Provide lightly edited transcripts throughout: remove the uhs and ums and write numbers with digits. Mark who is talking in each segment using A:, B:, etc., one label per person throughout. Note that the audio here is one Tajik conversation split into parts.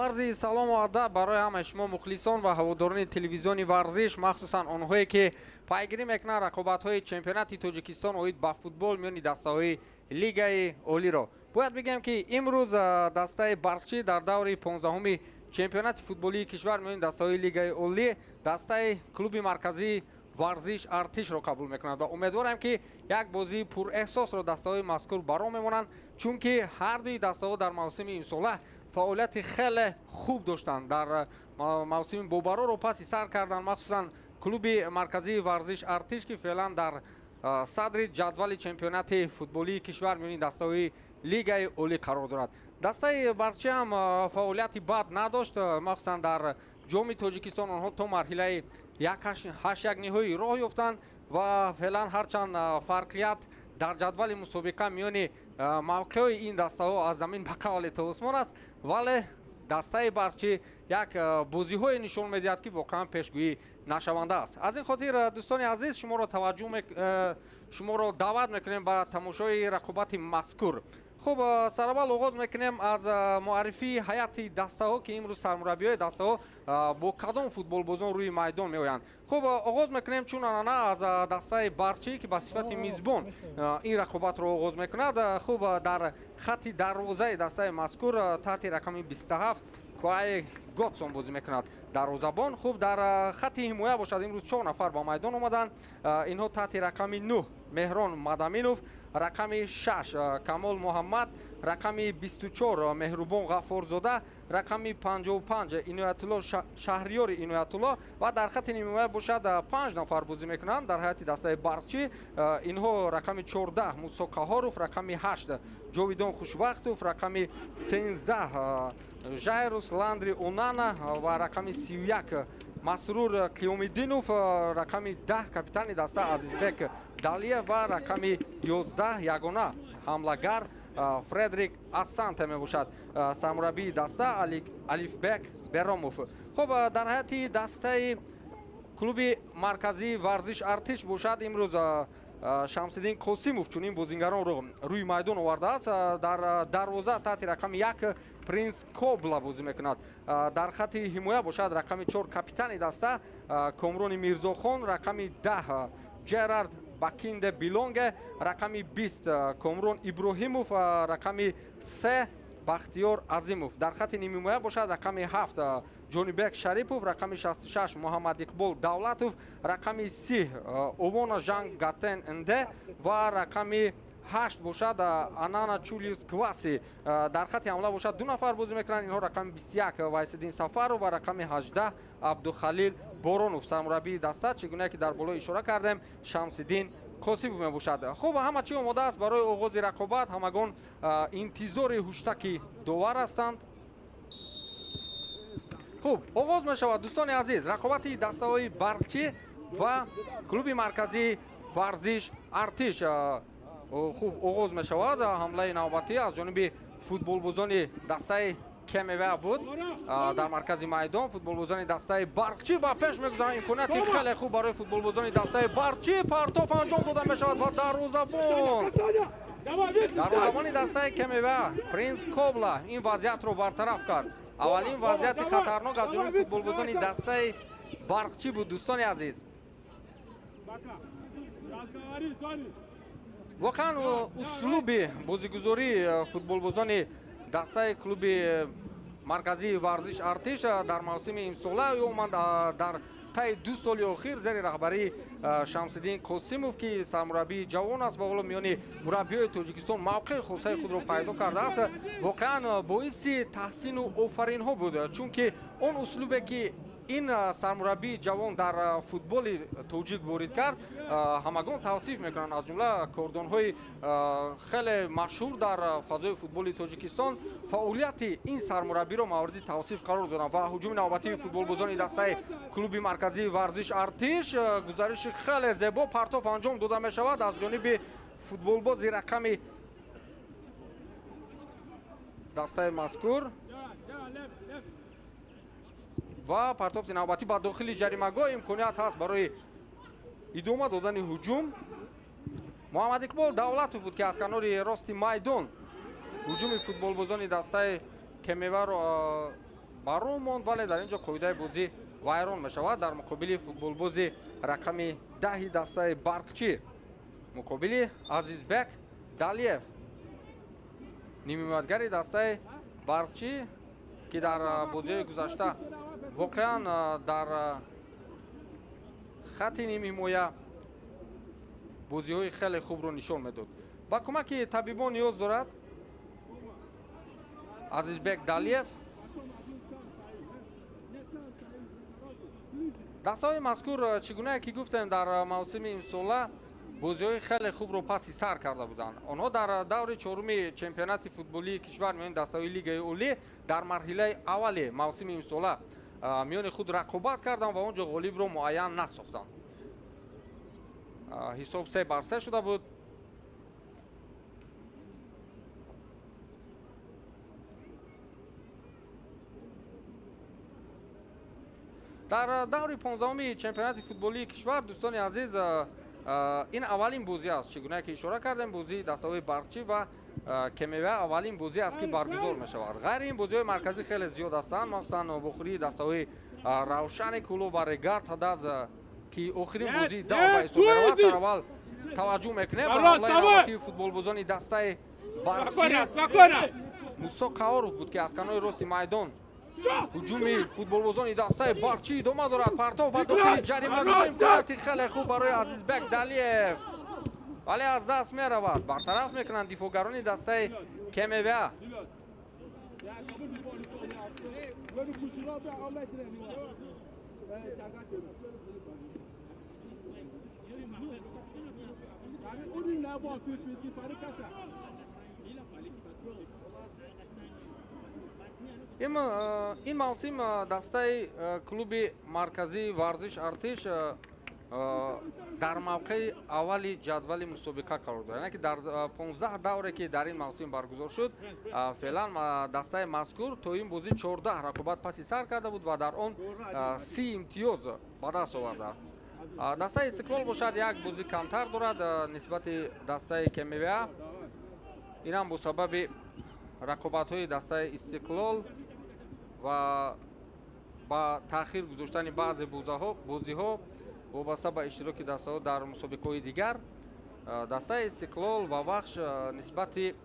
A: عرضی سلام و ادب برای همه شما مخلصان و هواداران تلویزیونی ورزش، مخصوصا آنهایی که پیگیری میکنند رقابت‌های چمپیونات تاجیکستان اوید با فوتبال میانی دسته‌های لیگ عالی را. باید بگم که امروز دسته برقچی در دور 15 چمپیونات فوتبالی کشور میانی دسته‌های لیگ عالی دسته کلوب مرکزی ورزش ارتش را قبول میکنند و امیدوارم که یک بازی پر احساس را دسته‌های مذکور برام میمونند، چون که هر دوی دسته‌ها در موسم این ساله فعالیت خیلی خوب داشتند. در موسم بوبرو رو پس سر کردن، مخصوصا کلوب مرکزی ورزش ارتش که فعلا در صدر جدول چمپیونات فوتبالی کشور میانی دسته‌های لیگ عالی قرار دارد. دسته برچی هم فعالیت بد نداشت، مخصوصا در جام تاجیکستان آنها تا مرحله 8-1 نهایی راه یافتند و فعلا هرچند فرقیت در جدول مسابقه میان موقع این دسته ها از زمین به قبال تا آسمان است، ولی دسته برچی یک بازی های نشان میدهد که واقعا پیشگویی نشونده است. از این خاطر دوستان عزیز شما را دعوت میکنیم به تماشای رقابت مذکور. خب سرابل آغاز میکنیم از معرفی هیئت دسته ها که امروز سرمربی های دسته ها با کدام فوتبال بازان روی میدان میآیند. خب آغاز میکنیم چون آنها از دسته برچی که به صفت میزبان این رقابت را آغاز میکند. خب در خط دروازه دسته مذکور تحت رقم 27 کوای گاتسون بازی میکند دروازه‌بان. خوب در خط حمایه باشد امروز 4 نفر با میدان آمدند، اینها تحت رقم 9 مهران مدامینوف، رقم 6 کمال محمد، رقم 24 مهربان غفارزاده، رقم 55 اینایت الله شهریار اینایت الله و در خط نیمه باشد 5 نفر بازی میکنند در هیئت دسته برچی. اینها رقم 14 موسی قهاروف، رقم 8 جاویدان خوشبختوف، رقم 13 ژایروس لاندری اونانا و رقم 31 مسرور قیومیدینوف، رقم 10 کاپیتان دسته عزیزبک دالیا و رقم 11 یگانه حملهگر فردریک اسانت می باشد سرمربی دسته الیفبک براموف. خب در هیئت دسته کلوب مرکزی ورزش ارتش باشد امروز شمس‌الدین قاسموف چون این بازیگران رو روی میدان آورده است. در دروازه تحت رقم 1 پرینس کوبلا بازی میکند. در خط حمایه باشد رقم 4 کاپیتان دسته کامرون میرزاخان، رقم 10 جرارد باکینده بیلونگ، رقم 20 کامرون ابراهیموف، رقم 3 بختیار عظیموف. در خط نیمه باشد رقم 7 جونیبک شریپوف، رقم 66 محمد اقبال دولتوف، رقم 30 اووانا جان گاتن انده و رقم 8 باشد انانا چولیوس کواسی. در خط حمله باشد 2 نفر بازی میکنند، اینها رقم 21 وایسدین سفر و رقم 18 عبدالخلیل بارونوف. سرمربی دسته چگونه که در بالا اشاره کردیم شمس‌الدین قاسموف می باشد. خوب همه چی آماده است برای آغاز رقابت. همگان انتظار هشتک داور هستند. خوب آغاز می شود دوستان عزیز رقابت دسته های برقچی و کلوب مرکزی ورزش ارتش. خوب آغاز می شود. حمله نوبتی از جانب فوتبال بازان دسته کمیوه بود در مرکز میدان. فوتبال بازان دسته برقچی با پیش میگذارند. امکاناتی خیلی خوب برای فوتبال بازان دسته برقچی. پرتاف انجام داده می شود و دروازه‌بان دسته کمیوه پرینس کوبلا این وضعیت رو برطرف کرد. اولین وضعیت خطرناک از جانب فوتبال بازان دسته برقچی بود دوستان عزیز. واقعا اسلوب بازیگزاری فوتبال بازان دسته کلوب مرکزی ورزش ارتش در موسم امساله اومد در طی 2 سال اخیر زیر رهبری شمس‌الدین قاسموف که سرمربی جوان است و حالا میان مربیای تاجیکستان موقع خاصه خود را پیدا کرده است. واقعا باعث تحسین و آفرین ها بود، چون که اون اسلوبی که این سرمربی جوان در فوتبال تاجیک وارد کرد همگان توصیف میکنند، از جمله کاردان‌های خیلی مشهور در فضای فوتبال تاجیکستان فعالیت این سرمربی را مورد توصیف قرار دادند. و هجوم نوبتی فوتبال بازان دسته کلوب مرکزی ورزش ارتش گزارش خیلی زیبا پرتاف انجام داده می شود از جانب فوتبال باز رقم دسته مذکور و پرتاف نوبتی با داخل جریمه‌گاه. امکانیت هست برای ادامه دادن هجوم. محمد اقبال دولتوف بود که از کنار راست میدان هجوم فوتبال بازان دسته کمیوه را баро монд, вале дар инҷо қоидаи бозӣ вайрон мешавад. дар муқобили футболбози рақами 10 дастаи Барқчӣ муқобили Азизбек Далиев, нимҳимоятгари дастаи Барқчӣ, ки дар бозиҳои гузашта воқеан дар хатти нимҳимоя бозиҳои хеле хубро нишон медод. ба кӯмаки табибон ниёз дорад Азизбек Далиев. дастаҳои мазкур чӣ гунае ки гуфтем дар мавсими имсола бозиҳои хеле хубро паси сар карда буданд. онҳо дар даври чоруми чемпионати футболии кишвар миёни дастаҳои лигаи олӣ дар марҳилаи аввали мавсими имсола миёни худ рақобат карданд ва он ҷо ғолибро муайян насохтанд. ҳисоб 3-3 шуда буд. дар даври 15-уми чемпионати футболии кишвар, дӯстони азиз, ин аввалин бозӣ аст. чӣ гуна ки ишора кардем, бозии дастаҳои Барқчӣ ва Кемевия аввалин бозӣ аст ки баргузор мешавад. ғайри ин бозиҳои марказӣ хеле зиёд ҳастанд, махсусан вохӯрии дастаҳои Равшани Кулу ва Регард Ҳадаз, ки охирин бозии дав ба ҳисоб меравад. сараввал таваҷҷӯҳ мекунем ба ҳамлаи навбатии футболбозони дастаи Барқчӣ. Мусо Қаоров буд ки аз канори рости майдон ҳуҷуми футболбозони дастаи Барқчӣ идома дорад. партов ба дохили ҷарима, имконияти хеле хуб барои Азизбек Далиев, вале аз даст меравад. бартараф мекунанд дифоъгарони дастаи Кемевия. ин мавсим дастаи клуби марказии варзиш Артиш дар мавқеи аввали ҷадвали мусобиқа қарор дорад. яъне ки дар 15 давре ки дар ин мавсим баргузор шуд, феълан дастаи мазкур то ин бозӣ 14 рақобат паси сар карда буд ва дар он 30 имтиёз ба даст овардааст. дастаи Истиқлол бошад як бозӣ камтар дорад нисбати дастаи Кемевия. инам бо сабаби рақобатҳои дастаи Истиқлол ва ба таъхир гузоштани баъзе бозиҳо вобаста ба иштироки дастаҳо дар мусобиқаҳои дигар, дастаи Истиқлол ва Вахш нисбати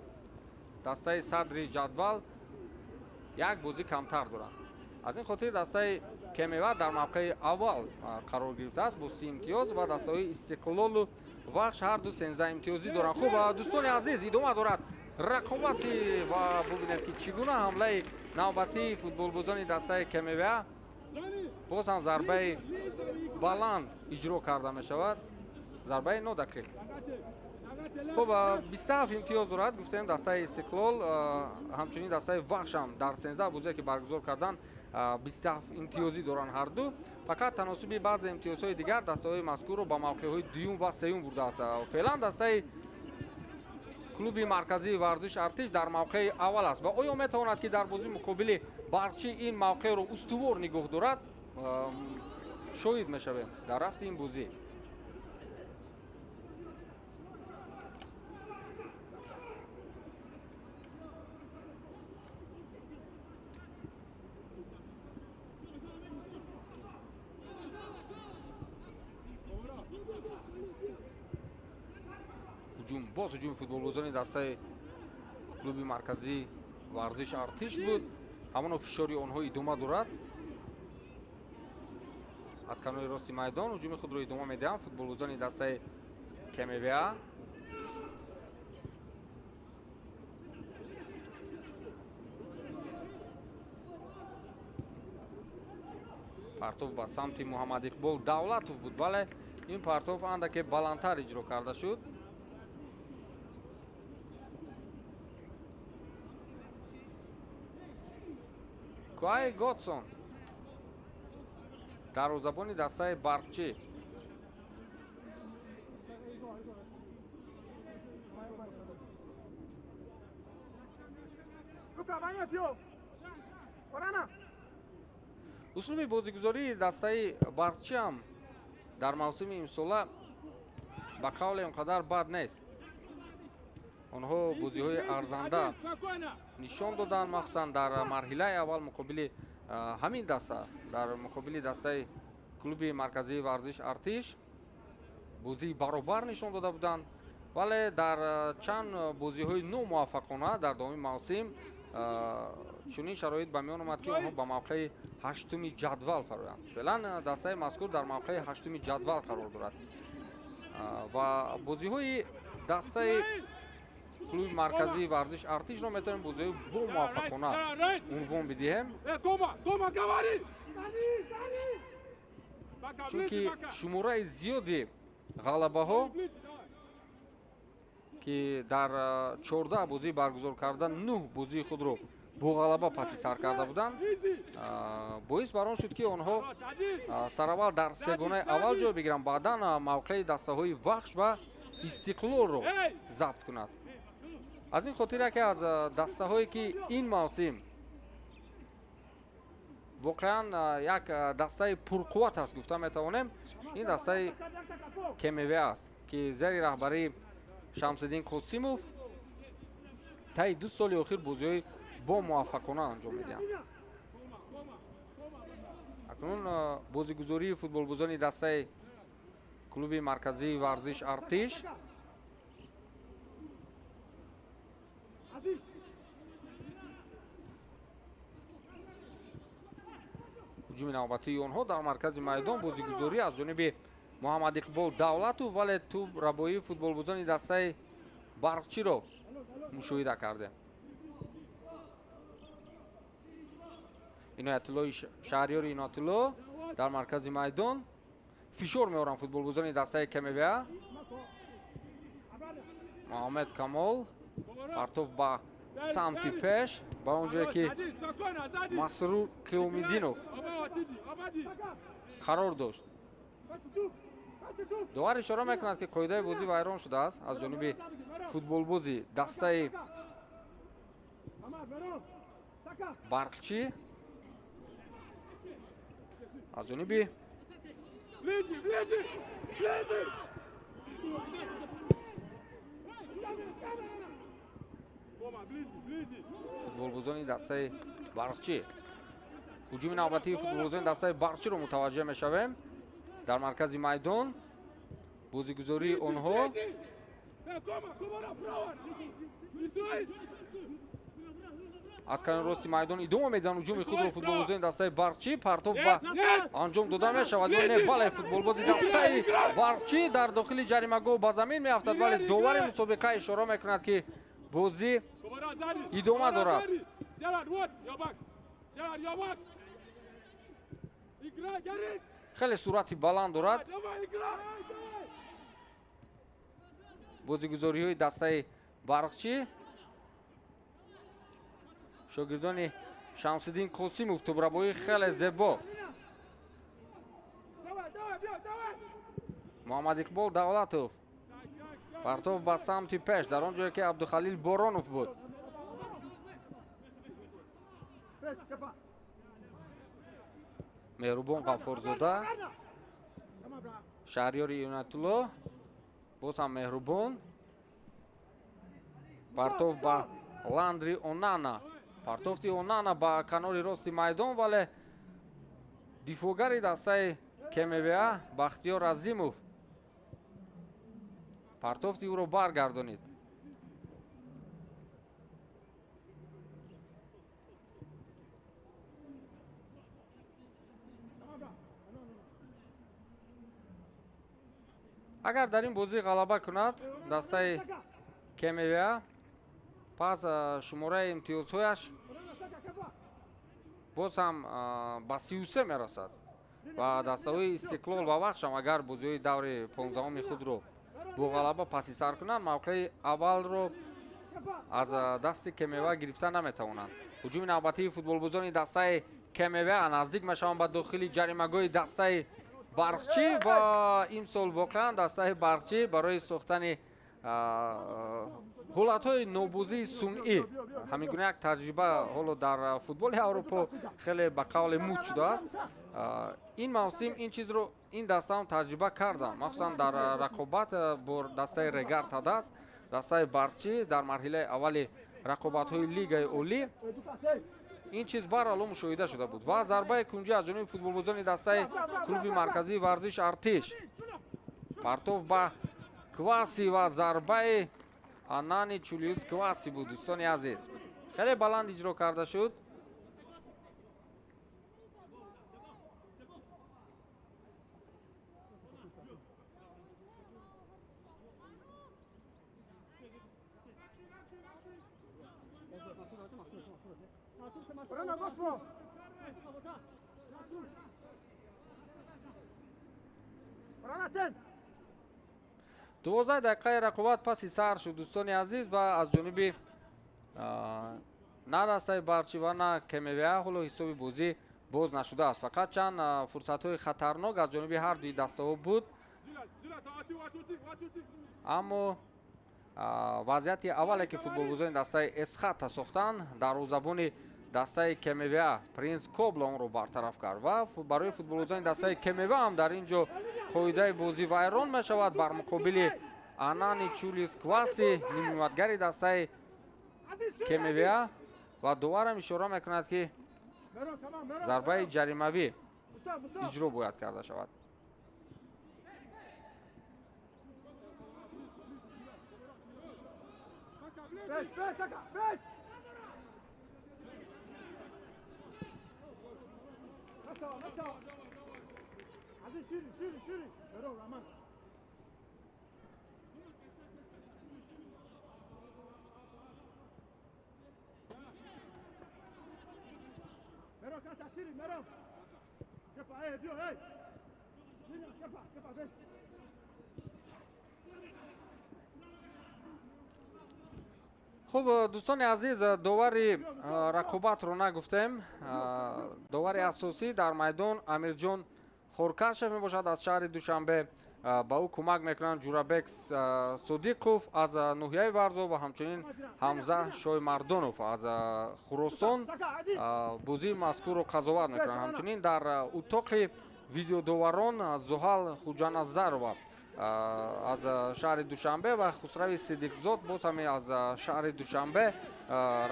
A: дастаи садри ҷадвал як бозӣ камтар доранд. аз ин хотир дастаи Кемева дар мавқеи аввал қарор гирифтааст бо 30 имтиёз ва дастаҳои Истиқлолу Вахш ҳарду 13 имтиёзӣ доранд. хуб, дӯстони азиз, идома дорад рақобати ва бубинед ки чӣ гуна ҳамлаи навбатии футболбозони дастаи Кемевия. боз ҳам зарбаи баланд иҷро карда мешавад, зарбаи нодақиқ. хуб, 27 имтиёз дорад. гуфтем дастаи Истиқлол, ҳамчунин дастаи Вахш ҳам дар 13 бозие ки баргузор карданд 27 имтиёзӣ доранд ҳарду. фақат таносуби баъзе имтиёзҳои дигар дастаҳои мазкурро ба мавқеъҳои дуюм ва сеюм бурдааст. феълан дастаи клуби марказии варзиш Артиш дар мавқеи аввал аст ва оё метавонад ки дар бозии муқобили Барқчӣ ин мавқеъро устувор нигоҳ дорад? шоҳид мешавем дар рафти ин бозӣ. боз ҳуҷуми футболбозони дастаи клуби марказии варзиш Артиш буд. ҳамоно фишори онҳо идома дорад. аз канори рости майдон ҳуҷуми худро идома медиҳанд футболбозони дастаи Кемевия. партов ба самти Муҳаммадиқбол Давлатов буд, вале ин партов андаке баландтар иҷро карда шуд. Куай Готсон, дарвозабони дастаи Барқчӣ. услуби бозигузории дастаи Барқчӣ ҳам дар мавсими имсола ба қавле он қадар бад нест. онҳо бозиҳои арзанда нишон доданд, махсусан дар марҳилаи аввал муқобили ҳамин даста дар муқобили дастаи клуби марказии варзиш артиш бозии баробар нишон дода буданд, вале дар чанд бозиҳои номуваффақона дар давоми мавсим чунин шароит ба миён омад ки онҳо ба мавқеи ҳаштуми ҷадвал фароянд. феълан дастаи мазкур дар мавқеи ҳаштуми ҷадвал қарор дорад ва бозиҳои дастаи клуби марказии варзиш артишро метавонем бозиҳои бомуваффақона унвон бидиҳем, чунки шумораи зиёди ғалабаҳо ки дар 14 бозӣ баргузор карда 9 бозии худро бо ғалаба паси сар карда буданд, боис бар он шуд ки онҳо сараввал дар сегонаи аввал ҷой бигиранд, баъдан мавқеи дастаҳои вахш ва истиқлолро забт кунад. аз ин хотир яке аз дастаҳое ки ин мавсим воқеан як дастаи пурқувват аст гуфта метавонем, ин дастаи КМВ аст ки зери раҳбарии Шамсиддин Қосимов таи 2 соли охир бозиҳои бомуваффақона анҷом медиҳанд. акнун бозигузории футболбозони дастаи клуби марказии варзиш артиш ҳуҷуми навбатии онҳо дар маркази майдон бозигузорӣ аз ҷониби Муҳаммад Иқбол Давлатов, вале ту рабоии футболбозони дастаи барқчиро мушоҳида кардем. Иноятуллои Шаҳриёри Иноятулло дар маркази майдон фишор меоранд футболбозони дастаи КМВА. Муҳаммад Камол партов ба самти пеш ба он ҷое ки Масрур Қиёмиддинов қарор дошт. довар ишора мекунад ки қоидаи бозӣ вайрон шудааст аз ҷониби футболбози дастаи барқчӣ, аз ҷониби футболбозони дастаи барқчӣ. ҳуҷуми навбатии футболбозони дастаи барқчиро мутаваҷҷеҳ мешавем. дар маркази майдон бозигузории онҳо аз канори рости майдон идома медиҳанд ҳуҷуми худро футболбозони дастаи барқчӣ. партов ба анҷом дода мешавад ё не, бале футболбози дастаи барқчӣ дар дохили ҷаримагоҳ ба замин меафтад, вале довари мусобиқа ишора мекунад ки бозӣ идома дорад. хеле суръати баланд дорад бозигузориҳои дастаи барқчӣ. шогирдони Шамсиддин Қосимов тӯбрабоӣ хеле зебо. Муҳаммад Иқбол Давлатов партов ба самти пеш дар он ҷое ки Абдухалил Боронов буд. Меҳрубон Ғаффорзода, Шаҳриёри Иноятулло, боз ҳам Меҳрубон, партов ба Ландри Онана. партофти Онана ба канори рости майдон, вале дифогари дастаи КМВА Бахтиёр Азимов партофти ӯро баргардонид. агар дар ин бозӣ ғалаба кунад дастаи КМВА, пас шумораи имтиёзҳояш боз ҳам ба 33 мерасад ва дастаҳои Истиқлол ва Вахшам агар бозиҳои даври 15-уми худро бо ғалаба паси сар кунанд, мавқеи аввалро аз дасти КМВА гирифта наметавонанд. ҳуҷуми навбатии футболбозони дастаи КМВА наздик мешаванд ба дохили ҷаримагоҳи дастаи барқчӣ ва имсол воқеан дастаи барқчӣ барои сохтани ҳолатҳои нобозии сунъӣ ҳамин гуна як таҷриба ҳоло дар футболи аврупо хеле ба қавле муд шудааст. ин мавсим ин чизро ин дастаам таҷриба кардам, махсусан дар рақобат бо дастаи Регар Тадас, дастаи барқчӣ дар марҳилаи аввали рақобатҳои лигаи олӣ ин чиз барало мушоҳида шуда буд ва зарбаи кунҷи аз ҷониби футболбозони дастаи клуби марказии варзиш Артиш. Партов ба Кваси ва зарбаи Анани Чулиус Кваси буд. Дӯстони азиз, хеле баланд иҷро карда шуд. Дувоздаҳ дақиқаи рақобат паси сар шуд дӯстони азиз ва аз ҷониби на дастаи Барчи ва на КМВА ҳоло ҳисоби бозӣ боз нашудааст. Фақат чанд фурсатҳои хатарнок аз ҷониби ҳардуи даставо буд, аммо вазъияти аввале ки футболбозони дастаи Эсхата сохтанд, дарвозабони дастаи КМВА Принс Кобла онро бартараф кард ва барои футболбозони дастаи КМВА ҳам дар ин ҷо қоидаи бозӣ вайрон мешавад бар муқобили Анани Чулиус Кваси нимҳиматгари дастаи КМВА ва доварам ишора мекунад ки зарбаи ҷаримавӣ иҷро бояд карда шавад. хуб дӯстони азиз, довари рақобатро нагуфтем. довари асосӣ дар майдон Амирҷон Хоркашев мебошад аз шаҳри Душанбе. ба ӯ кӯмак мекунанд Ҷурабек Содиқов аз ноҳияи Варзо ва ҳамчунин Ҳамза Шоймардонов аз Хуросон бозии мазкурро қазоват мекунанд. ҳамчунин дар утоқи видеодоварон Зуҳал Хуҷаназарова аз шаҳри Душанбе ва Хусрави Сидиқзод боз ҳаме аз шаҳри Душанбе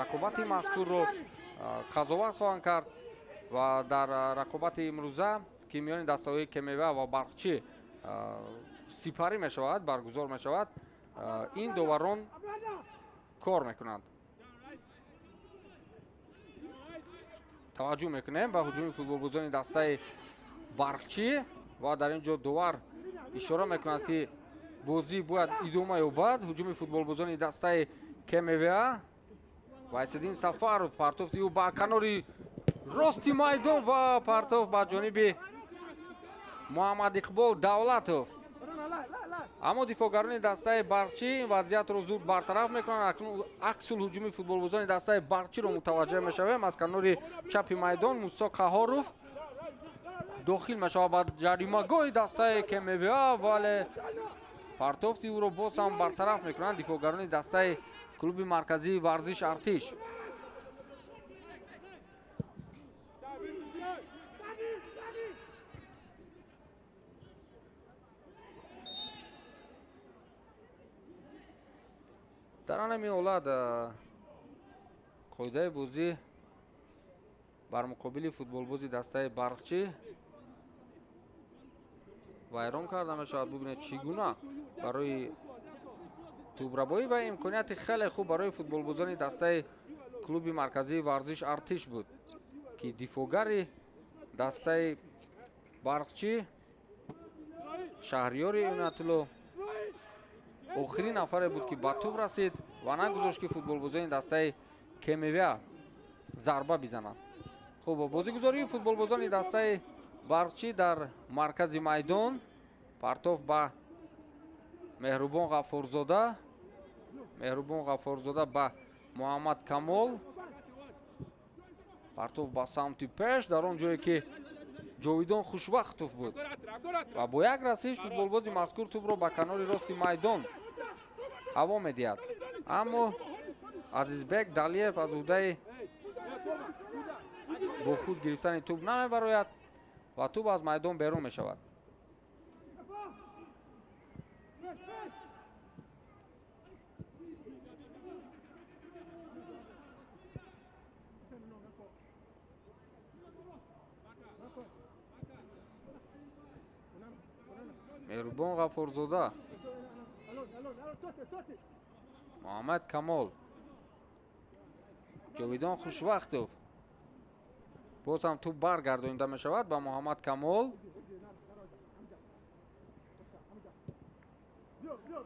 A: рақобати мазкурро қазоват хоҳанд кард ва дар рақобати имрӯза ки миёни дастаҳои КМВА ва Барқчӣ сипарӣ мешавад, баргузор мешавад, ин доварон кор мекунанд. таваҷҷӯҳ мекунем ба ҳуҷуми футболбозони дастаи Барқчӣ ва дар ин ҷо довар ишора мекунад ки бозӣ бояд идома ёбад. ҳуҷуми футболбозони дастаи КМВА Вайсиддин Сафаров партофти ӯ ба канори рости майдон ва партоф ба ҷониби Муҳаммад Иқбол Давлатов. аммо дифоъгарони дастаи Барқчӣ ин вазъиятро зуд бартараф мекунанд. акнун аксул ҳуҷуми футболбозони дастаи Барқчиро мутаваҷҷеҳ мешавем. аз канори чапи майдон Мусо Қаҳоров дохил мешавад ба ҷаримагоҳи дастаи КМВА, вале партофти ӯро боз ҳам бартараф мекунанд дифоъгарони дастаи клуби марказии Варзиш Артиш. дар ҳамин ҳолат қоидаи бозӣ бар муқобили футболбози дастаи Барқчӣ вайрон карда мешавад. бубинед чӣ гуна барои тӯбрабоӣ ва имконияти хеле хуб барои футболбозони дастаи клуби марказии Варзиш Артиш буд ки дифоъгари дастаи Барқчӣ Шаҳриёри Инатулло охирин нафаре буд ки ба тӯб расид ва нагузошт ки футболбозони дастаи КМВА зарба бизананд. хуб бозигузории футболбозони дастаи Барқчӣ дар маркази майдон. партоф ба Меҳрубон Ғаффорзода ба Муҳаммад Камол. партоф ба самти пеш дар он ҷое ки Ҷовидон Хушвақтов буд ва бо як расиш футболбози мазкур тӯбро ба канори рости майдон ҳаво медиҳад, аммо Азизбек Далиев аз уҳдаи бо худ гирифтани тӯб намебарояд ва тӯб аз майдон берун мешавад. Mehrubon G'afurzoda, Muhammad Kamol, Ҷовидон Хушвақтов. Боз ҳам тӯб баргардонида мешавад ба Муҳаммад Камол.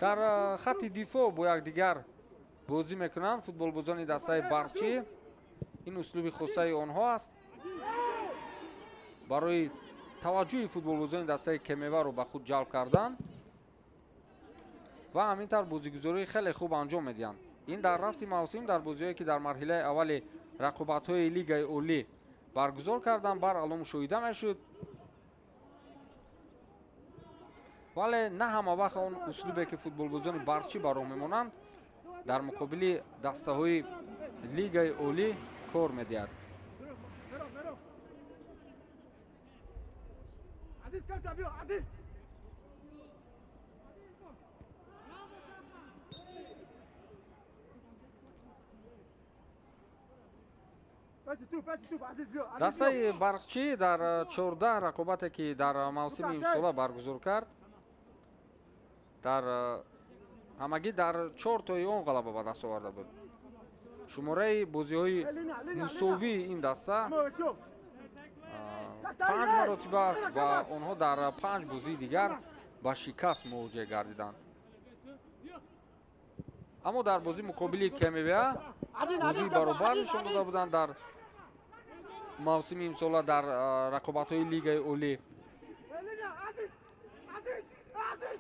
A: дар хатти дифоъ бо якдигар бозӣ мекунанд футболбозони дастаи Барқчӣ. ин услуби хусаи онҳо аст. барои таваҷҷӯҳи футболбозони дастаи Кемеваро ба худ ҷалб кардан ва ҳамин тавр бозигузории хеле хуб анҷом медиҳанд. ин дар рафти мавсим дар бозиҳое ки дар марҳилаи аввали рақобатҳои лигаи олӣ баргузор кардан баръало мушоҳида мешуд. вале на ҳама вақт он услубе ки футболбозони Барқчӣ ба роҳ мемонанд дар муқобили дастаҳои лигаи олӣ кор медиҳад. дастаи Барқчӣ дар 14 рақобате ки дар мавсими имсола баргузор кард, дар ҳамагӣ дар 4 тои он ғалаба ба даст оварда буд. шумораи бозиҳои мусовии ин даста 5 маротиба аст ва онҳо дар 5 бозии дигар ба шикаст мувоҷеҳ гардиданд. аммо дар бозии муқобили Кемевия бозии баробар нишон дода буданд дар мавсими имсола дар рақобатҳои лигаи олӣ.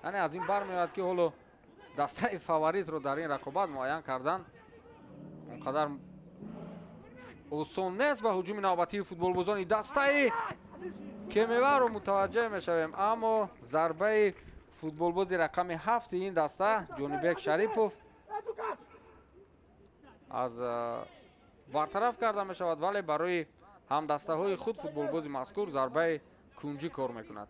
A: яъне аз ин бармеояд ки ҳоло дастаи фаворитро дар ин рақобат муайян кардан он қадар осон нест. ва ҳуҷуми навбатии футболбозони дастаи Кемеваро мутаваҷҷеҳ мешавем, аммо зарбаи футболбози рақами 7 ин даста Ҷонибек Шарипов аз бартараф карда мешавад, вале барои ҳамдастаҳои худ футболбози мазкур зарбаи кунҷӣ кор мекунад.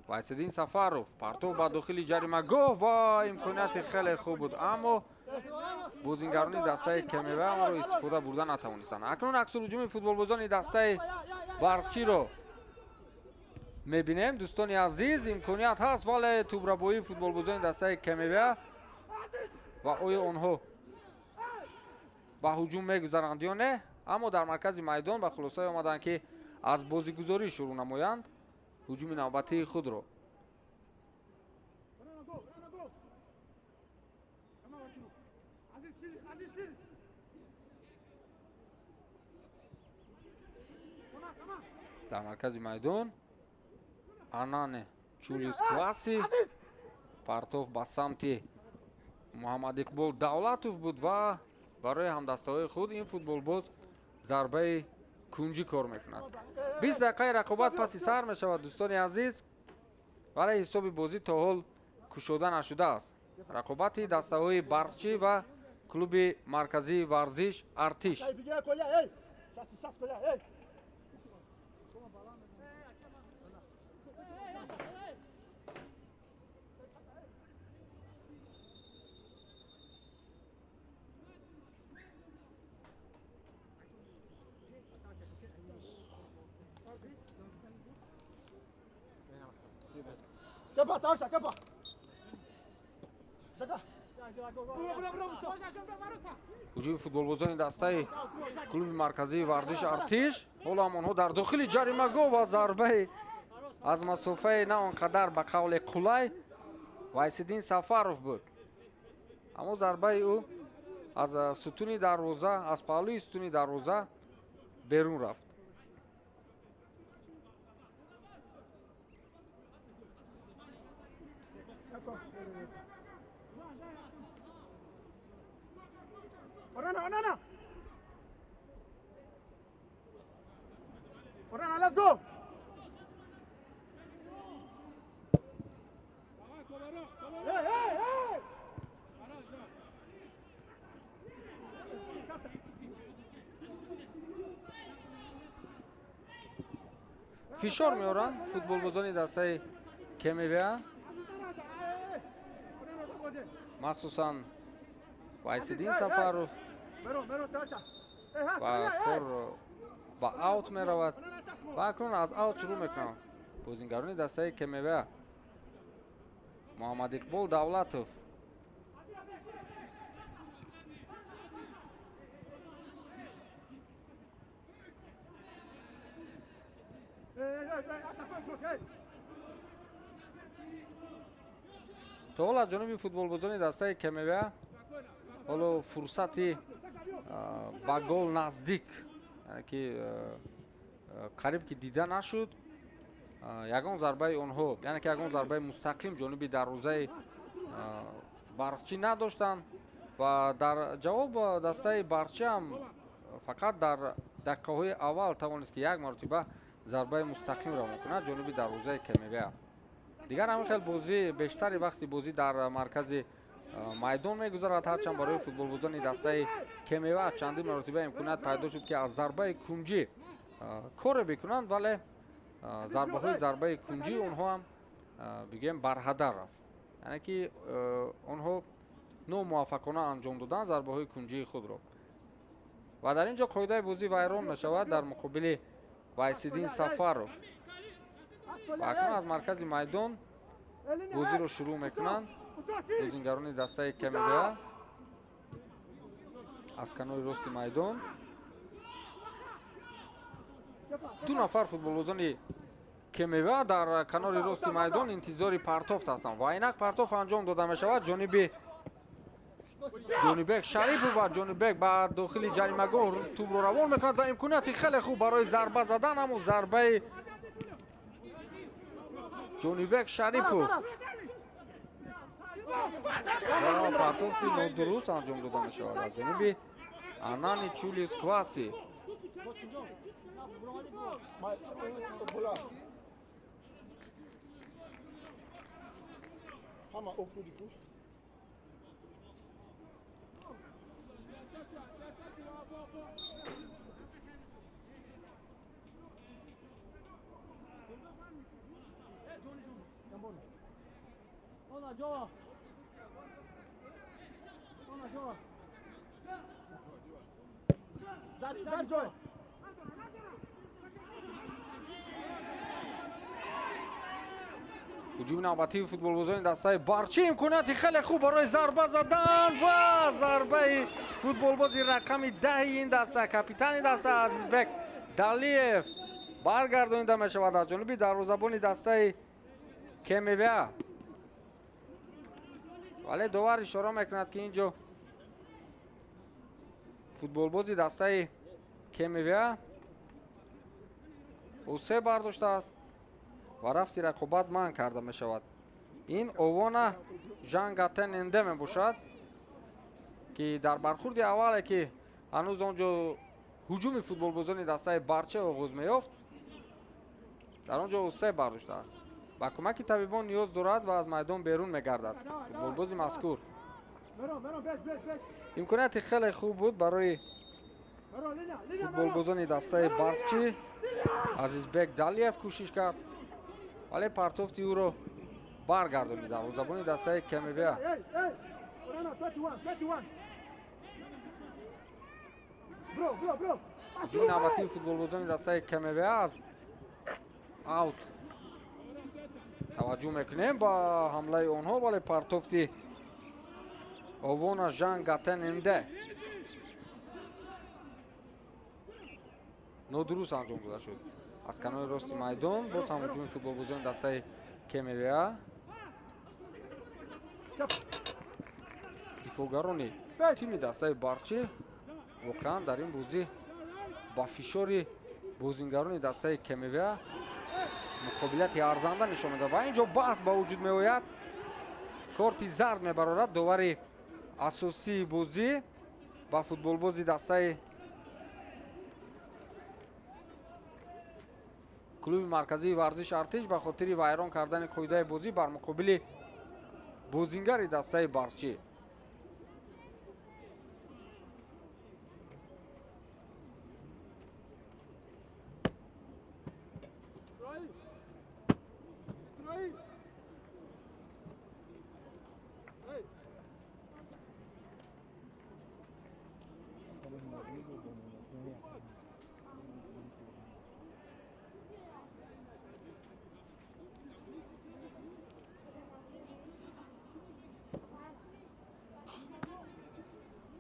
A: Вайсиддин Сафаров партов ба дохили ҷаримагоҳ ва имконияти хеле хуб буд, аммо бозингарони дастаи Кемева онро истифода бурда натавонистанд. акнун аксулҳуҷуми футболбозони дастаи Барқчиро мебинем. дӯстони азиз, имконият ҳаст, вале тӯбрабоии футболбозони дастаи Кемева ва оё онҳо ба ҳуҷум мегузаранд ё не, аммо дар маркази майдон ба хулосае омаданд ки аз бозигузорӣ шурӯъ намоянд ҳуҷуми навбатии худро. дар маркази майдон Анане Чулис Класи партов ба самти Муҳаммадиқбол Давлатов буд ва барои ҳамдастаҳои худ ин футболбоз зарбаи кунҷӣ кор мекунад. 20 дақиқаи рақобат паси сар мешавад дӯстони азиз, вале ҳисоби бозӣ то ҳол кушода нашудааст. рақобати дастаҳои Барқчӣ ва клуби марказии варзиш Артиш. ҳуҷуми футболбозони дастаи клуби марказии варзиш Артиш. ҳоло ҳам онҳо дар дохили ҷаримагоҳ ва зарбаи аз масофаи на он қадар ба қавле қулай Вайсиддин Сафаров буд, аммо зарбаи ӯ аз сутуни дарвоза, аз паҳлӯи сутуни дарвоза берун рафт.
B: Let's go. Hey, hey, hey.
A: фишор меоранд футболбозони дастаи Кемевия, махсусан вайсиддин сафаров ва кор ба аут меравад ва акнун аз аут шурӯъ мекунам. бозингарони дастаи КМВ муҳаммад иқбол давлатов то ҳол аз ҷониби футболбозони дастаи КМВ ҳоло фурсати ба гол наздик, яъне ки қариб ки дида нашуд, ягон зарбаи онҳо, яъне ки ягон зарбаи мустақим ҷониби дарвозаи барқчӣ надоштанд ва дар ҷавоб дастаи барқчӣ ҳам фақат дар дақиқаҳои аввал тавонист ки як маротиба зарбаи мустақимро мекунад ҷониби дарвозаи КМВ. дигар ҳамин хел бозӣ бештари вақти бозӣ дар маркази майдон мегузарад, ҳарчанд барои футболбозони дастаи КМВ чандин маротиба имконият пайдо шуд ки аз зарбаи кунҷӣ коре бикунанд, вале зарбаи кунҷии онҳо ҳам бигӯем барҳадар рафт, яъне ки онҳо номуваффақона анҷом доданд зарбаҳои кунҷии худро. ва дар ин ҷо қоидаи бозӣ вайрон мешавад дар муқобили вайсиддин сафаров. ва акнун аз маркази майдон бозиро шурӯъ мекунанд бозингарони дастаи КМВ аз канори рости майдон. ду нафар футболбозони КМВ дар канори рости майдон интизори партофт ҳастанд ва инак партоф анҷом дода мешавад. ҷонибек шарипов ва ҷонибек ба дохили ҷаримагоҳ тӯбро равон мекунад ва имконияти хеле хуб барои зарба задан, ҳамун зарбаи ҷонибек шарипов ва партофи нодуруст анҷом дода мешавад аз ҷониби анани чулис кваси. ҳуҷуми навбатии футболбозони дастаи барчӣ, имконияти хеле хуб барои зарба задан ва зарбаи футболбози рақами 10 ин даста, капитани даста Азизбек Далиев баргардонида мешавад аз ҷониби дарвозабони дастаи КМВ. вале довар ишора мекунад ки ин ҷо футболбози дастаи КМВ усе бардоштааст ва рафти рақобат манъ карда мешавад. ин овона Жангатененде мебошад ки дар бархурди аввале ки ҳанӯз он ҷо ҳуҷуми футболбозони дастаи барча оғоз меёфт, дар он ҷо усе бардоштааст. ба кӯмаки табибон ниёз дорад ва аз майдон берун мегардад футболбози мазкур. имконияти хеле хуб буд барои футболбозони дастаи барқчӣ. Азизбек Далиев кӯшиш кард, вале партофти ӯро баргардонид дарвозабони дастаи КМВ. ҳуҷуми навбатии футболбозони дастаи КМВ аз аут таваҷҷӯҳ мекунем ба ҳамлаи онҳо, вале партофти овона Жангатененде нодуруст анҷом дода шуд. аз канори рости майдон боз ҳам ҳуҷуми футболбозони дастаи КМВ. дифоъгарони тими дастаи барчӣ воқеан дар ин бозӣ ба фишори бозингарони дастаи КМВ муқобилияти арзанда нишон медиҳад ва ин ҷо баҳс ба вуҷуд меояд. корти зард мебарорад довари асосии бозӣ ба футболбози дастаи клуби марказии варзиш артиш ба хотири вайрон кардани қоидаи бозӣ бар муқобили бозингари дастаи барқчӣ.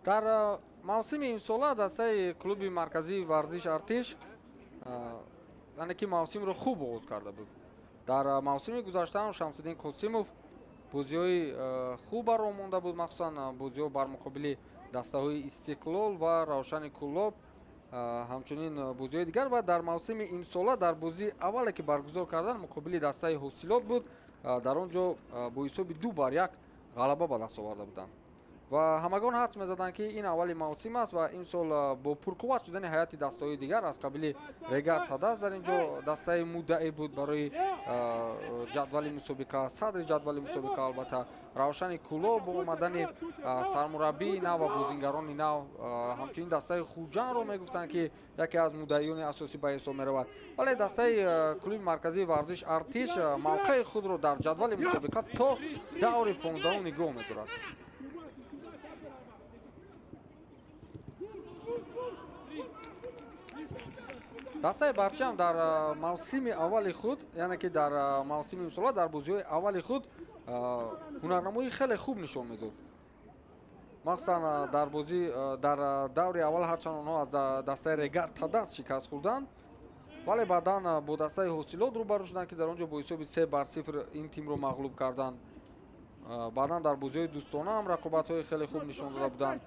A: дар мавсими имсола дастаи клуби марказии варзиш артиш яъне ки мавсимро хуб оғоз карда буд. дар мавсими гузаштаам Шамсуддин Қосимов бозиҳои хуб баро монда буд, махсусан бозиҳо бар муқобили дастаҳои Истиқлол ва Равшани Куллоб, ҳамчунин бозиҳои дигар. ва дар мавсими имсола дар бозии аввале ки баргузор кардан муқобили дастаи Ҳосилот буд, дар он ҷо бо ҳисоби 2-1 ғалаба ба даст оварда буданд. ва ҳамагон ҳадс мезаданд ки ин аввали мавсим аст ва имсол бо пурқувват шудани ҳайати дастаҳои дигар аз қабили Регар Тадас дар ин ҷо дастаи муддаӣ буд барои ҷадвали мусобиқа, садри ҷадвали мусобиқа албатта Равшани Куллоб бо омадани сармураббии нав ва бозингарони нав, ҳамчунин дастаи Хуҷанро мегуфтанд ки яке аз муддаиёни асосӣ ба ҳисоб меравад. вале дастаи клуби марказии варзиш Артиш мавқеи худро дар ҷадвали мусобиқа то даври 15 нигоҳ медорад. дастаи Барчи ҳам дар мавсими аввали худ, яъне ки дар мавсими имсола дар бозиҳои аввали худ ҳунарнамоии хеле хуб нишон медод. махсусан дар даври аввал ҳарчанд онҳо аз дастаи Регар Тадас шикаст хӯрданд, вале баъдан бо дастаи Ҳосилот рӯбарӯ шуданд ки дар он ҷо бо ҳисоби 3-0 ин тимро мағлуб карданд. баъдан дар бозиҳои дӯстона ҳам рақобатҳои хеле хуб нишон дода буданд,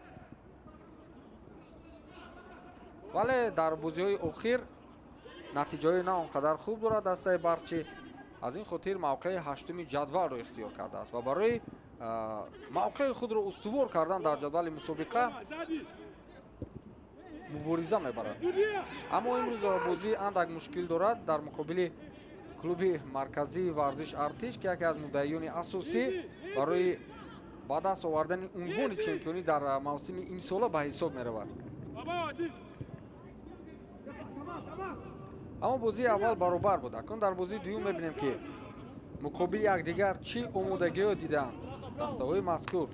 A: вале дар бозиҳои охир натиҷаҳои на он қадар хуб дорад дастаи Барчи. аз ин хотир мавқеи ҳаштуми ҷадвалро ихтиёр кардааст ва барои мавқеи худро устувор кардан дар ҷадвали мусобиқа мубориза мебарад. аммо имрӯз бозии андак мушкил дорад дар муқобили клуби марказии варзиш Артиш ки яке аз муддаиёни асосӣ барои ба даст овардани унвони чемпионӣ дар мавсими имсола ба ҳисоб меравад. аммо бозии аввал баробар буд. акнун дар бозии дуюм мебинем ки муқобили якдигар чӣ омодагиҳо дидаанд дастаҳои мазкур.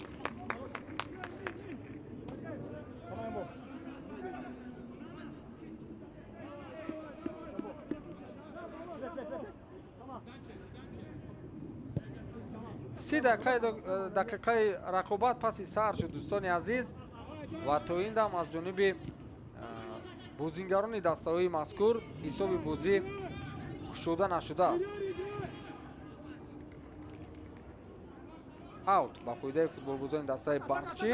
A: سی دقیقه رقابت پس سر شد دوستان عزیز و تا این دم از جانب بازیگران دسته‌های مذکور حساب بازی گشوده نشده است. اوت با فایده فوتبال بازان دسته برچی.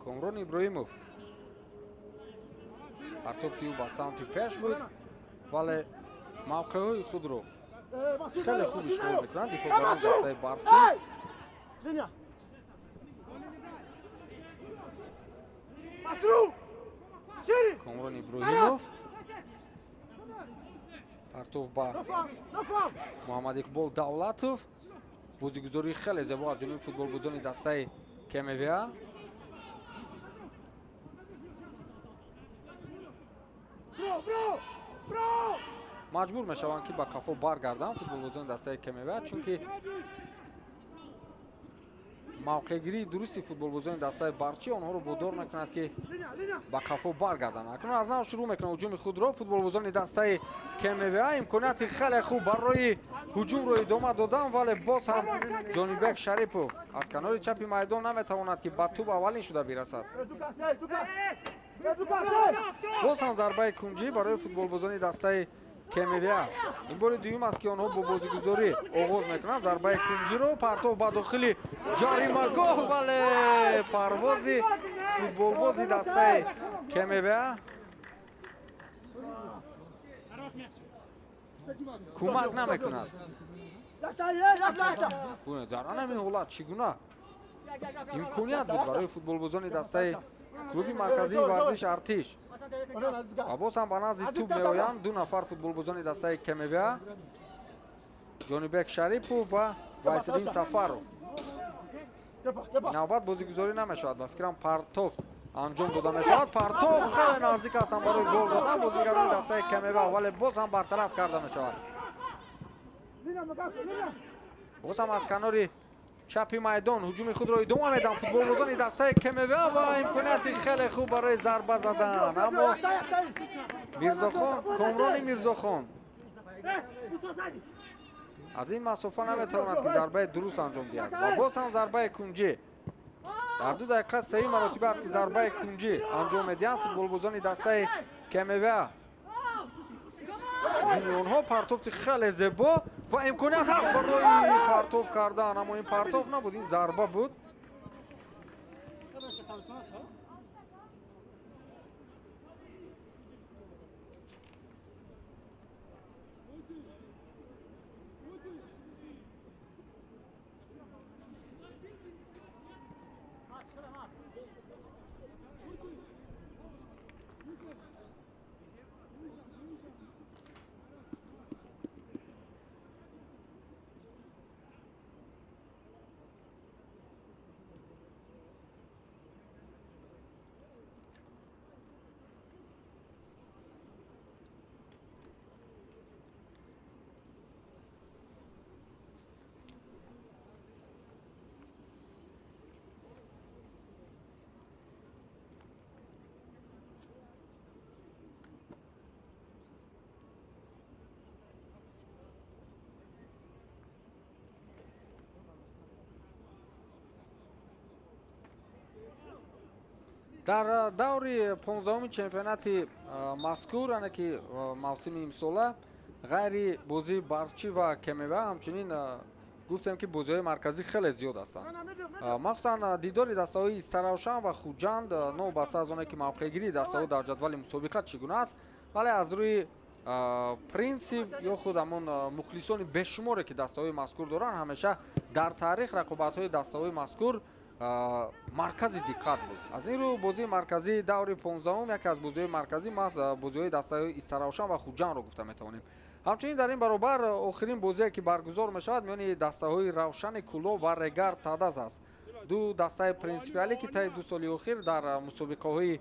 A: Комрон Иброимов партофти ӯ ба самти пеш буд, вале мавқеъҳои худро хеле хуб ишғол мекунанд дифоъгарони дастаи Барчи. Комрон Иброимов партоф ба Муҳаммадиқбол Давлатов. бозигузории хеле зебо аз ҷониби футболбозони дастаи КМВА. маҷбур мешаванд ки ба қафо баргарданд футболбозони дастаи КМВА, чунки мавқеъгирии дурусти футболбозони дастаи Барчи онҳоро водор мекунад ки ба қафо баргарданд. акнун аз нав шурӯъ мекунад ҳуҷуми худро футболбозони дастаи КМВА. имконияти хеле хуб барои ҳуҷумро идома додан, вале боз ҳам ҷонибек Шарипов аз канори чапи майдон наметавонад ки ба тӯб аввалин шуда бирасад. боз ҳам зарбаи кунҷӣ барои футболбозони дастаи КМВА. ин бори дуюм аст ки онҳо бо бозигузорӣ оғоз мекунанд. зарбаи кунҷиро партоф ба дохили ҷаримагоҳ, вале парвози футболбози дастаи КМВА کمک نمیکند. در آن همین حالت چگونه امکانیت بود برای فوتبالبازان دسته کلوب مرکزی ورزش ارتش و باز هم به نزد توپ میآیند دو نفر فوتبالبازان دسته کمیویا جانیبک شریپوف و وایسدین سفرو. نوبت بازیگذاری نمیشود و فکرم پرتوف انجام داده میشود. پرتوف خیلی نزدیک هستند برای گل زدن بازیگران دسته کمیویا ولی باز هم برطرف کرده میشود. باز هم از کنار چپی میدان هجوم خود را ادامه میدن فوتبالبازان دسته کمیویا و امکانیت خیلی خوب برای ضربه زدن، اما میرزاخان کامران میرزاخان از این مسافه نمیتواند که ضربه درست انجام دهد و باز هم ضربه کنجی در 2 دقیقه 3 مرتبه است که ضربه کنجی انجام میدهند فوتبالبازان دسته کمیویا. اونها پرتوف خیلی زیبا و امکانیت هست برای پرتوف کردن، اما این پرتوف نبود، این ضربه بود. در دور 15 چمپیونات مذکور یعنی که موسم امساله غیر بازی برچی و کمیویا همچنین گفتم که بازی‌های مرکزی خیلی زیاد هستند. مخصوصا دیدار دسته‌های سراوشان و خوجند نو بسته از آنها که موقع‌گیری دسته‌ها در جدول مسابقات چگونه است، ولی از روی پرینسیپ یا خود همون مخلصان بشماری که دسته‌های مذکور دارن همیشه در تاریخ رقابت‌های دسته‌های مذکور مرکزی دقت بود. از این رو بازی مرکزی دور 15 یکی از بازی‌های مرکزی ما بازی‌های دسته‌های سراوشان و خوجند رو گفته می‌توانیم. همچنین در این برابر آخرین بازی که برگزار می‌شود میان دسته‌های روشن کلو و رگر تاداز است. دو دسته پرینسیپالی که تا 2 سال اخیر در مسابقه‌های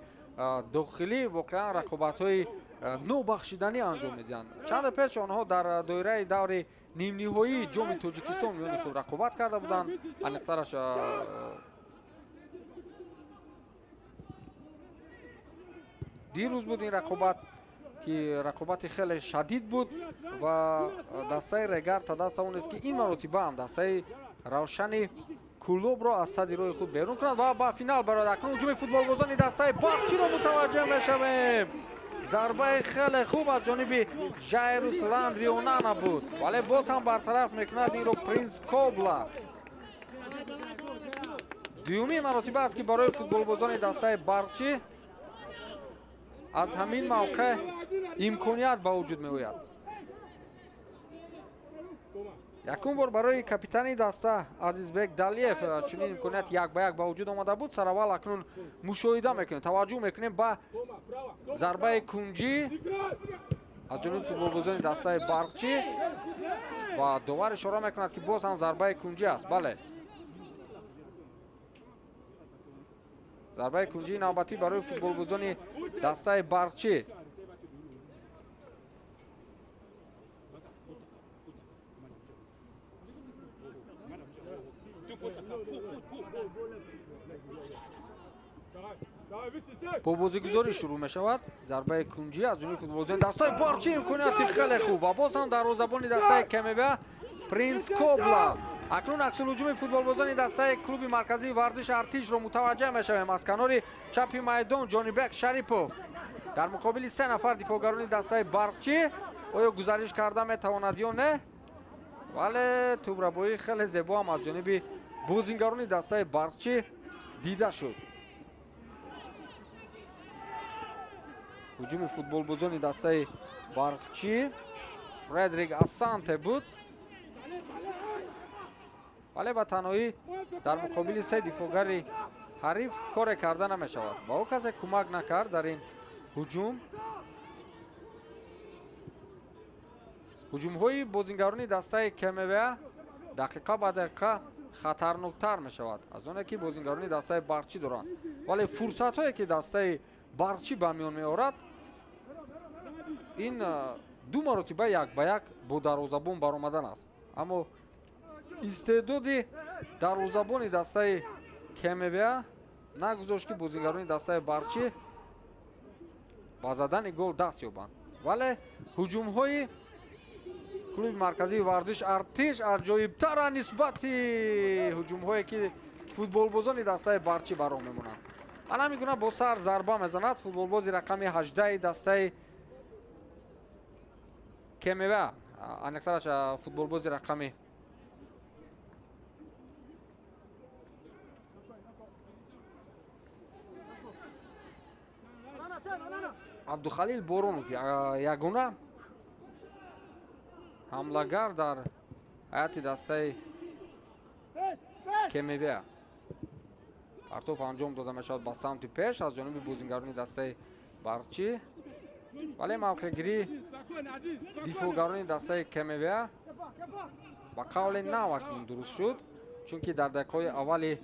A: داخلی واقعا رقابت‌های نو بخشیدنی انجام میدن. چند پیش آنها در دایره دور نیم نهایی جام تاجیکستان میان خود رقابت کرده بودند. انقدرش دیروز بود این رقابت که رقابت خیلی شدید بود و دسته رگر تاداز اون است که این مرتبه هم دسته روشن کلوب را از صدر روی خود بیرون کند و با فینال برای اکنون هجوم فوتبالبازان دسته باغچی را متوجه میشویم. ضربه خیلی خوب از جانب ژایروس لاندریونانا بود ولی باز هم برطرف میکند این رو پرینس کوبلا. دومی مرتبه است که برای فوتبالبازان دسته باغچی از همین موقع امکانیت با وجود می آید. یکم بار برای کاپیتان دسته عزیزبک دالیف چنین امکانیت 1-1 با وجود آمده بود. سراول اکنون مشاهده میکنیم، توجه میکنیم با ضربه کنجی از جانب فوتبالبازان دسته باغچی و داور اشاره میکند که باز هم ضربه کنجی است. بله، ضربه کنجی نوبتی برای فوتبالبازان دسته باغچی. با بازیگذاری شروع می شود. ضربه کنجی از جانب فوتبالبازان دسته باغچی امکانیت خیلی خوب و باز هم دروازه‌بان دسته کمیویا پرینس کوبلا. اکنون عکس الهجوم فوتبالبازان دسته کلوب مرکزی ورزش ارتش را متوجه می شویم. از کنار چپ میدان جانیبک شریپوف در مقابل 3 نفر دفاعگران دسته باغچی آیا گزارش کرده می تواند یا نه، ولی توبربایی خیلی زیبا هم از جانب بازیگران دسته باغچی دیده شد. هجوم فوتبالبازان دسته باغچی фредрик асанте буд, вале ба танҳоӣ дар муқобили се дифоъгари ҳариф коре карда намешавад. Ба ӯ касе кӯмак накард дар ин ҳуҷум. ҳуҷумҳои бозингарони дастаи КМВА дақиқа ба дақиқа хатарноктар мешавад аз оне ки бозингарони дастаи барчӣ доранд, вале фурсатҳое ки дастаи барчӣ ба миён меорад, ин ду маротиба як ба як бо дарвозабон баромадан аст. Аммо истеъдоди дарвозабони дастаи КМВА нагузошт ки бозингарони дастаи барчӣ ба задани гол даст ёбанд. Вале ҳуҷумҳои клуби марказии варзиш Артиш аҷоибтара нисбати ҳуҷумҳое ки футболбозони дастаи барчӣ баро мемонанд. Ан ҳамин гуна бо сар зарба мезанад футболбози рақами 18 дастаи КМВА, аниқтараш футболбози рақами Абдухалил Боронов, ягона ҳамлагар дар ҳайати дастаи КМВА. партоф анҷом дода мешавад ба самти пеш аз ҷониби бозингарони дастаи барчӣ, вале мавқеъгирии дифоъгарони дастаи КМВА ба қавли нав акнун дуруст шуд, чунки дар дақиқаҳои аввали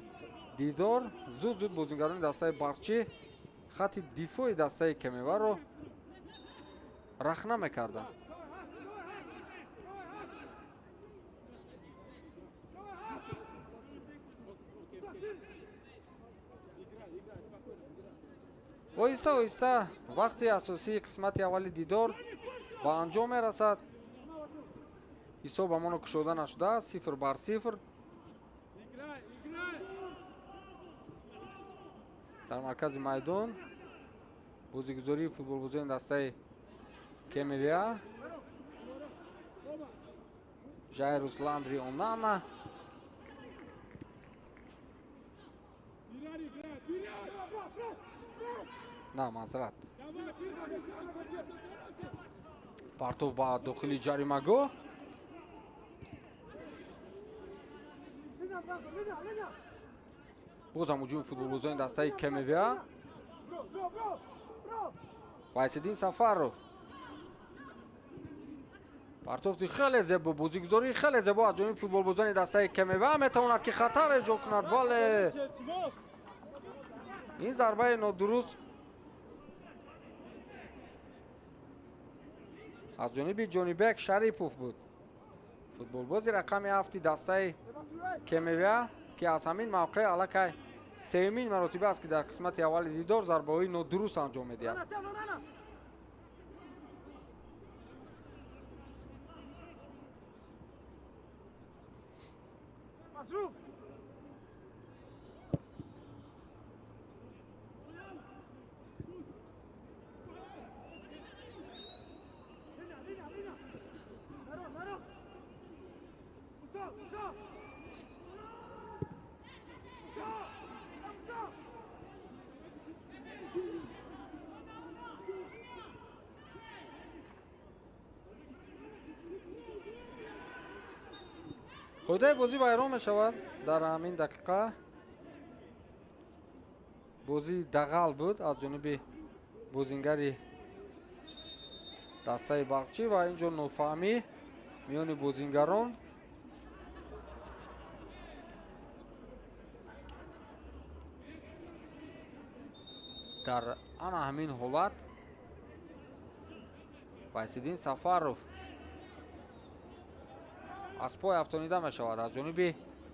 A: дидор зуд бозингарони дастаи барчӣ хатти дифоъи дастаи КМВА-ро рахна мекарданд. оҳиста оҳиста вақти асосии қисмати аввали дидор ба анҷом мерасад. ҳисоб ҳамоно кушода нашудааст, 0-0 дар маркази майдон. бозигузории футболбозони дастаи КМВА, Жайрус Ландри Онана, на мазрат партов ба дохили ҷаримагоҳ. бозам ҳуҷуми футболбозони дастаи КМВА. Вайсиддин Сафаров, партофти хеле зебо, бозигузории хеле зебо аз ҷониби футболбозони дастаи КМВА метавонад ки хатар эҷод кунад, вале ин зарбаи нодуруст аз ҷониби Ҷонибек Шарипов буд, футболбози рақами 7 дастаи КМВА, ки аз ҳамин мавқеъ аллакай сеюмин маротиба аст ки дар қисмати аввали дидор зарбаҳои нодуруст анҷом медиҳад. қоидаи бозӣ вайрон мешавад дар ҳамин дақиқа. бозӣ дағал буд аз ҷониби бозингари дастаи барчӣ ва ин ҷо нофаҳмӣ миёни бозингарон. дар ана ҳамин ҳолат Вайсиддин Сафаров аз пой афтонида мешавад аз ҷониби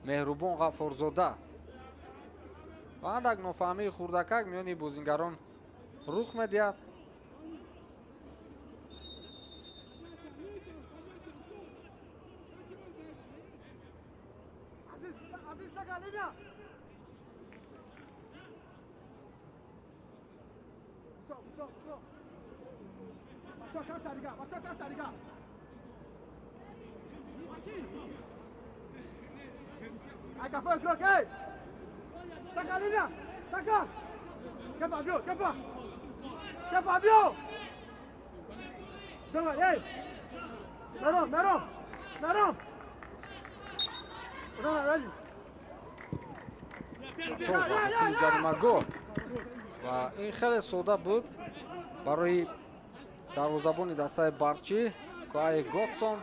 A: Меҳрубон Ғаффорзода. ва андак нофаҳмии хурдакак миёни бозингарон рух медиҳад.
B: Acá fue el bloque. Saca línea. Saca. ¿Qué Fabio? ¿Qué pa? ¿Qué Fabio? Toma, ey. Meron, Meron! Meron! Onana, ready!
A: تو خیلی جریمه گل و این خیلی ساده بود برای دروازه‌بان دسته بارچی کای گوتسون.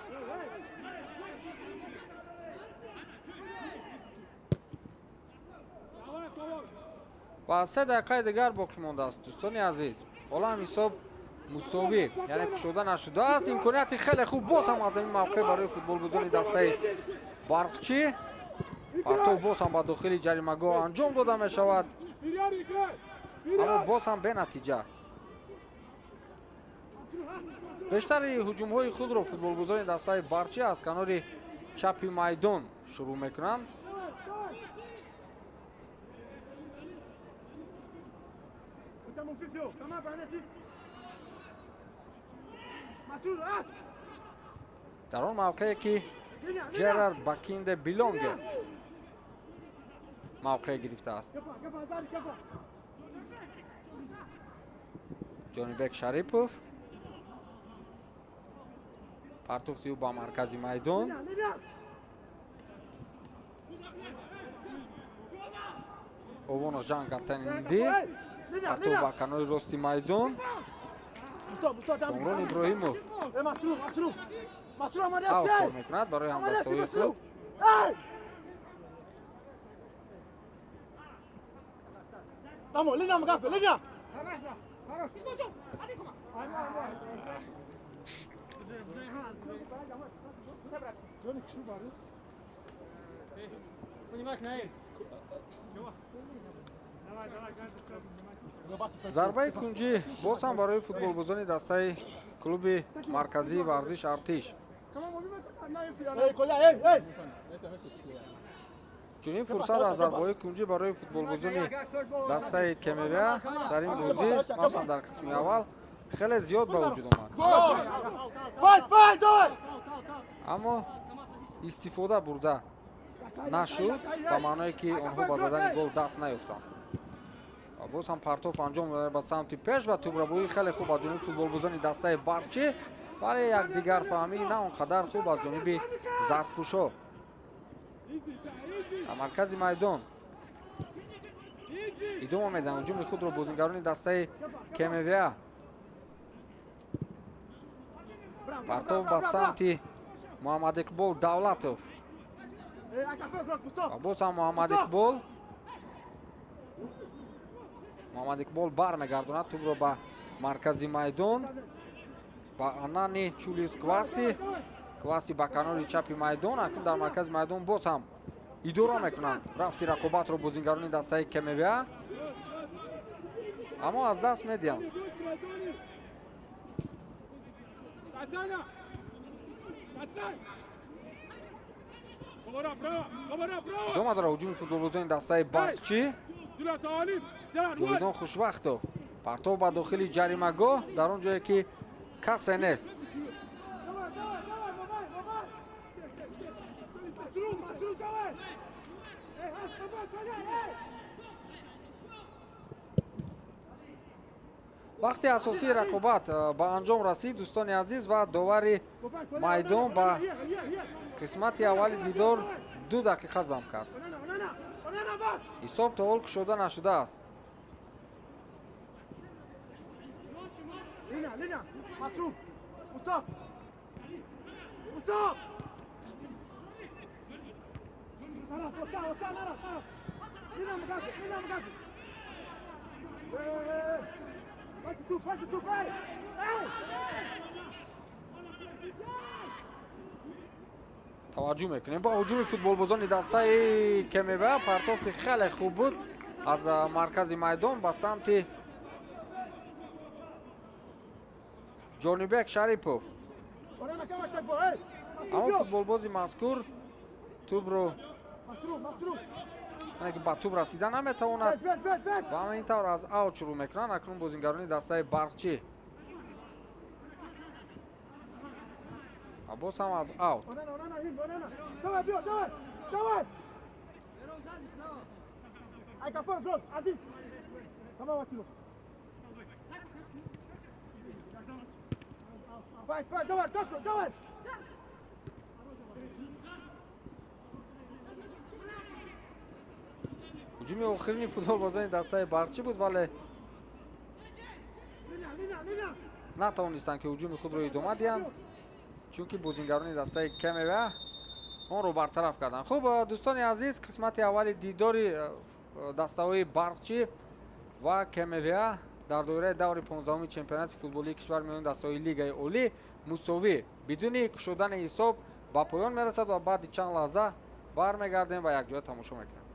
A: و 3 دقیقه دیگر باقی مانده است دوستان عزیز. حالا هم حساب مساوی یعنی کشوده نشده است. امکانیت خیلی خوب باز هم از این موقع برای فوتبالبازان دسته برقچی. پرتو باز هم با داخل جریمه گاه انجام داده می شود اما باز هم به نتیجه. بیشتر هجوم های خود را فوتبالبازان دسته برچی از کنار چپ میدان شروع میکنند. در آن موقعی که جرارد باکیند بیلونگ موقع گرفته است. جانیبک شریپوف پرتوفتی او با مرکزی میدان. اووانو جانگا تنیندی پرتوف با کنار راستی میدان. کامران ابراهیموف اوت کار میکند برای همدستهای خود.
B: Vamos, línea, Mgafe, línea.
A: ضربه کنجی باز هم برای فوتبالبازان دسته کلوب مرکزی ورزش ارتش. چنین فرصت از ضربه‌های کنجی برای فوتبالبازان دسته کمیویا در این بازی مثلا در قسم اول خیلی زیاد به وجود آمد. اما استفاده برده نشد به معنی که آنها با زدن گل دست نیافتند. و باز هم پرتوف انجام داده به سمت پیش و توپ‌ربایی خیلی خوب از جانب فوتبالبازان دسته برچی ولی یک دیگر فهمی نه آنقدر خوب از جانب زردپوش‌ها. در مرکز میدان ادامه میدن هجوم خود را بازیگران دسته کمیویا. پرتوف به سمت محمد اقبال دولتوف و باز هم محمد اقبال برمیگرداند توپ را به مرکزی میدان با انانی چولیس کواسی با کنار چپ میدان. اکنون در مرکز میدان باز هم اداره میکنند رفتی رقابت رو بازیگران دسته کمیویا اما از دست میدهند. ادامه داره هجوم فوتبالبازان دسته برقچی. جاویدان خوشوقتوف پرتوف به داخل جریمه گاه در اون جایی که کسی نیست. وقتی اساسی رقابت به انجام رسید دوستان عزیز و داور میدان به قسمت اول دیدار 2 دقیقه زم کرد. حساب تا حال شده نشده است. توجه میکنیم با هجوم فوتبالبازان دسته کمیویا. پرتافت خیلی خوب بود از مرکز میدان به سمت جانیبک شریپوف. اما فوتبالبازی مذکور توپ رو که با توپ رسیدن نمیتواند و همین طور از اوت شروع میکنند. اکنون بازیگران دسته برقچی باز هم از اوت. ҳуҷуми охирини футболбозони дастаи барқчӣ буд, вале натавонистанд ки ҳуҷуми худро идома диҳанд, чунки бозингарони дастаи КМВ онро бартараф карданд. Хуб, дӯстони азиз, қисмати аввали дидори дастаҳои барқчӣ ва КМВ дар доираи даври 15-уми чемпионати футболии кишвар миёни дастаҳои лигаи олӣ мусовӣ бидуни кушодани ҳисоб ба поён мерасад ва баъди чанд лаҳза бармегардем ва якҷоя тамошо мекунем.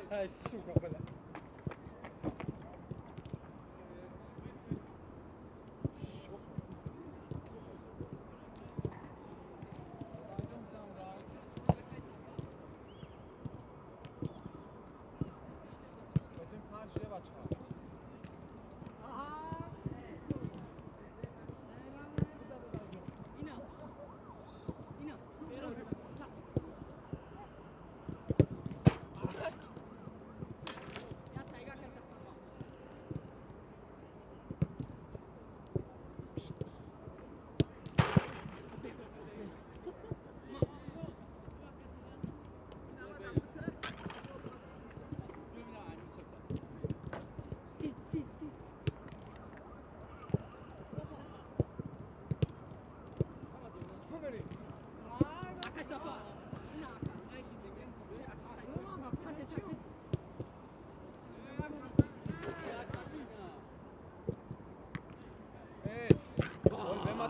B: Hey, suka bele.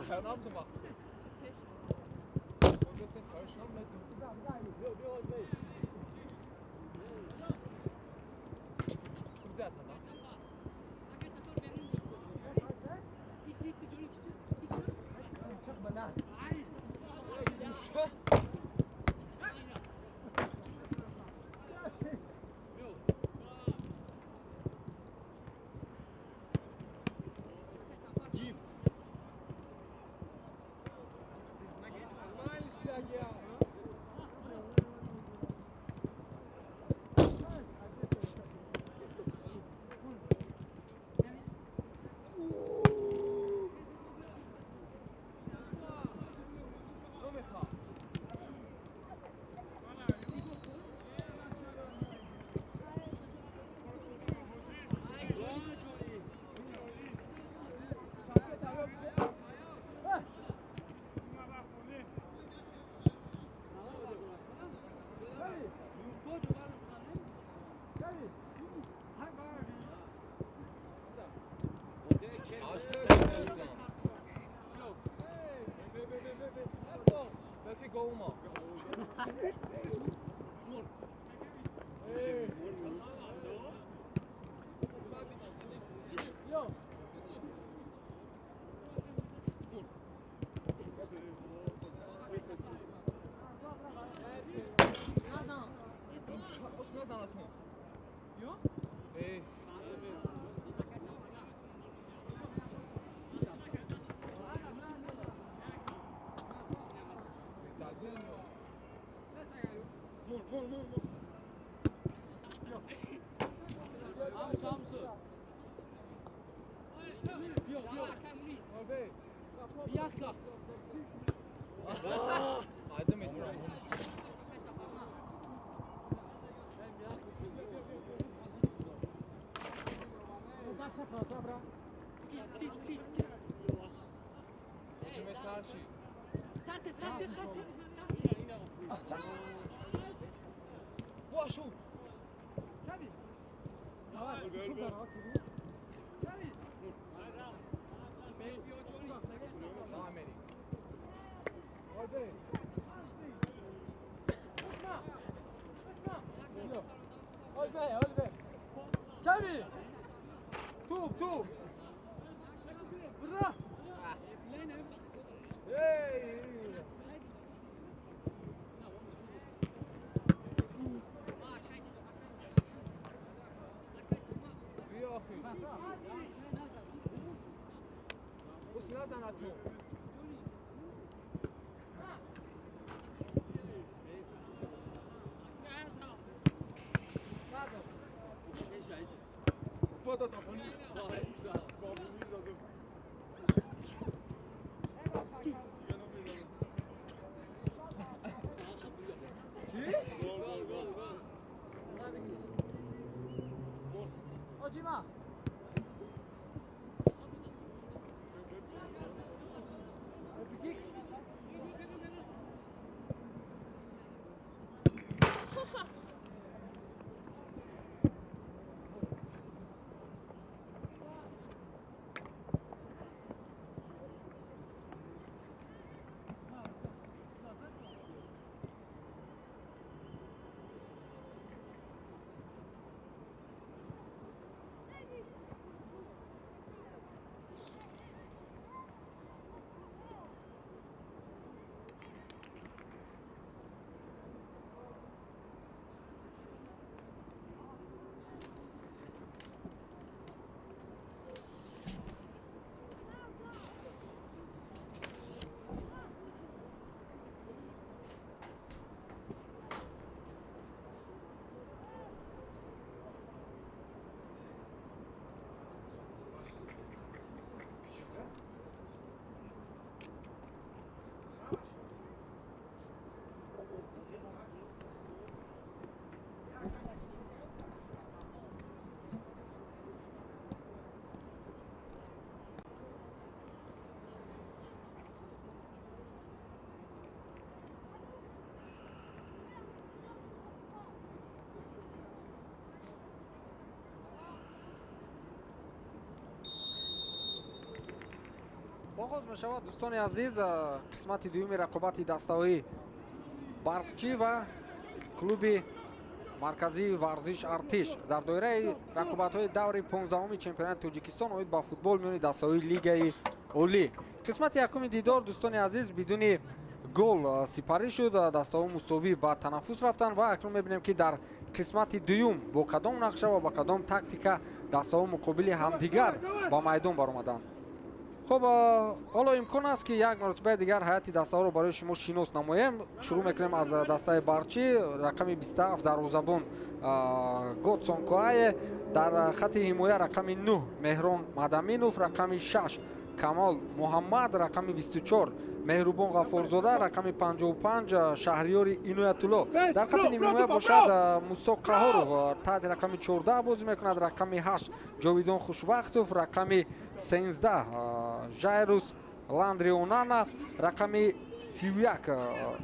C: Penaltı bak. Orada sen karşılamadın. Güzel tamam.
B: Çok bana.
C: Belki kovma. Aydın mı? Boa, shoot!
B: Kevin! Tuf! Bra!
C: Hey! بیا آخی بس نزن تو
B: Foto telefonu. Ocima. Bitik.
A: оғоз мешавад дӯстони азиз қисмати дуюми рақобати дастаҳои барқчӣ ва клуби марказии варзиш артиш дар доираи рақобатҳои даври 15-уми чемпионати тоҷикистон оид ба футбол миёни дастаҳои лигаи олӣ. қисмати якуми дидор дӯстони азиз бидуни гол сипарӣ шуд, дастаҳо мусовӣ ба танаффус рафтанд ва акнун мебинем ки дар қисмати дуюм бо кадом нақша ва ба кадом тактика дастаҳо муқобили ҳамдигар ба майдон баромаданд. хуб, ҳоло имкон аст ки як маротибаи дигар ҳайати дастаҳоро барои шумо шинос намоем. шурӯъ мекунем аз дастаи барчӣ. рақами 27 дарвозабон готсон коае, дар хати ҳимоя рақами 9 меҳрон мадаминов, рақами 6 камол муҳаммад, рақами 24 меҳрубон ғаффорзода, рақами 55 шаҳриёри иноятулло. дар хати нимҳимоя бошад мусо қаҳоров таҳти рақами 14 бозӣ мекунад, рақами 8 ҷовидон хушвақтов, рақами 13 жайрус ландрионана, рақами 31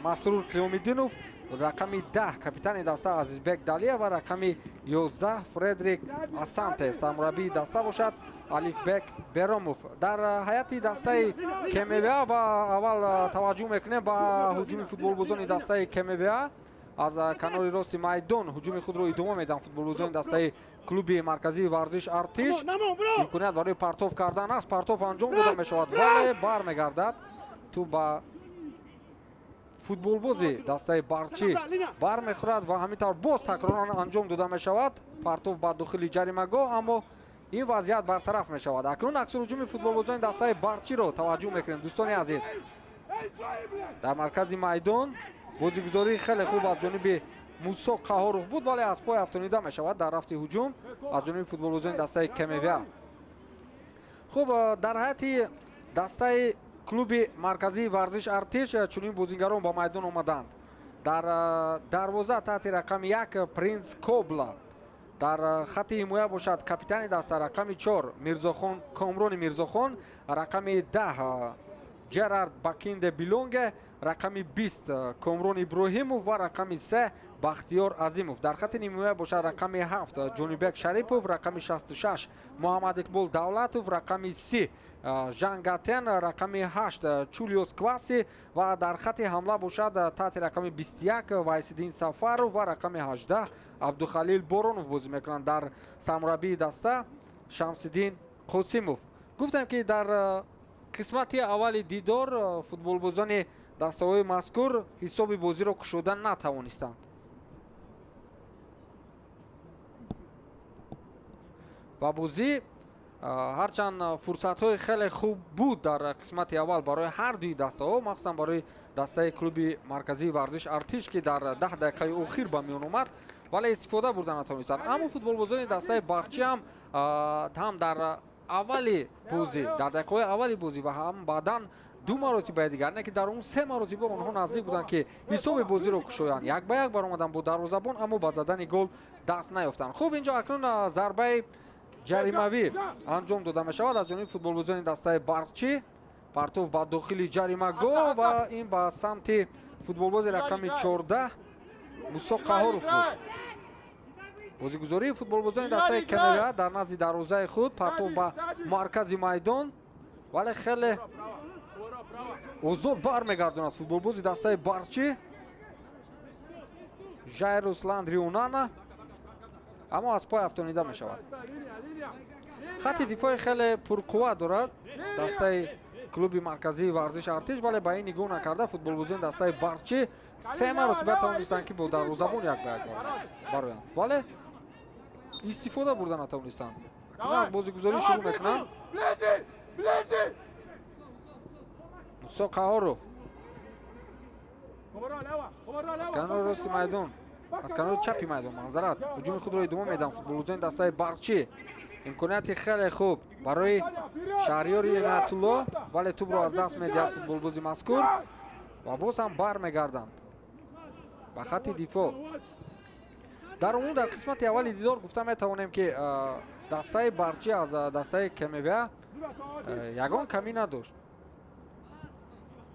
A: масрур қиёмиддинов, рақами 10 капитани даста азизбек далиев ва рақами 11 фредрик асанте самурабии даста бошад алифбек беромов. дар ҳайати дастаи кмва ва аввал таваҷҷӯҳ мекунем ба ҳуҷуми футболбозони дастаи кмва. аз канори рости майдон ҳуҷуми худро идома медиҳанд футболбозони дастаи клуби марказии варзиш артиш. имконият барои партов кардан аст, партов анҷом дода мешавад, вале бармегардад ту ба футболбози дастаи барчӣ бармехӯрад ва ҳамин тавр боз такроран анҷом дода мешавад. партов ба дохили ҷаримагоҳ, аммо ин вазъият бартараф мешавад. акнун аксурҳуҷуми футболбозони дастаи барчиро таваҷҷӯҳ мекунем дӯстони азиз. дар маркази майдон бозигузории хеле хуб аз ҷониби мусо қаҳоров буд, вале аз пой афтонида мешавад дар рафти ҳуҷум аз ҷониби футболбозони дастаи кмва. хуб, дар ҳайати дастаи клуби марказии варзиш артиш чунин бозингарон ба майдон омаданд. дар дарвоза таҳти рақами 1 принс кобла, дар хати ҳимоя бошад капитани даста рақами 4 мирзохон комрони мирзохон, рақами 10 ҷерард бакинде билонге, рақами 20 комрон иброҳимов ва рақами 3 бахтиёр азимов. дар хати нимҳимоя бошад рақами 7 ҷонибек шарипов, рақами 66 муҳаммад иқбол давлатов, рақами 30 жангатен, рақами 8 чулиос кваси ва дар хати ҳамла бошад таҳти рақами 21 вайсиддин сафаров ва рақами 18 абдухалил боронов бозӣ мекунанд. дар самурабии даста шамсиддин қосимов. гуфтем ки дар қисмати аввали дидор футболбозони дастаҳои мазкур ҳисоби бозиро кушода натавонистанд. ва бозӣ ҳарчанд фурсатҳои хеле хуб буд дар қисмати аввал барои ҳар дуи дастаҳо, махсусан барои дастаи клуби марказии варзиш артиш ки дар 10 дақиқаи охир ба миён омад, вале истифода бурда натавонистанд. аммо футболбозони дастаи барчӣ ҳам дар аввали бозӣ, дар дақиқаҳои аввали бозӣ ва ҳам баъдан ду маротибаи дигар, не ки дар он 3 маротиба онҳо наздик буданд ки ҳисоби бозиро кушоянд. як ба як баромаданд бо дарвозабон, аммо ба задани гол даст наёфтанд. хуб, инҷо акнун зарбаи ҷаримавӣ анҷом дода мешавад аз ҷониби футболбозони дастаи барчӣ. партов ба дохили ҷаримагоҳ ва ин ба самти футболбози рақами 14 мусо қаҳоров буд. бозигузории футболбозони дастаи кмва дар назди дарвозаи худ, партов ба маркази майдон, вале хеле озод бармегардонад футболбози дастаи барчӣ жайрус ландрионана, аммо аз пой афтонида мешавад. хати дифои хеле пурқувва дорад дастаи клуби марказии варзиш артиш, вале ба ин нигоҳ накарда футболбозони дастаи барчӣ 3 маротиба тавонистанд ки бо дарвозабон як ба як бароянд, вале истифода бурда натавонистанд. аз бозигузорӣ шурӯъ мекунам. мусо қаҳоров аз канори рости майдон, аз канори чапи майдон манзарат ҳуҷуми худро идома медиҳанд футболбозони дастаи барчӣ. имконияти хеле хуб барои шаҳриёри иноятулло, вале тӯбро аз даст медиҳад футболбози мазкур ва боз ҳам бармегарданд ба хати дифоъ. дар умум дар қисмати аввали дидор гуфта метавонем ки дастаи барчӣ аз дастаи кмва ягон камӣ надошт.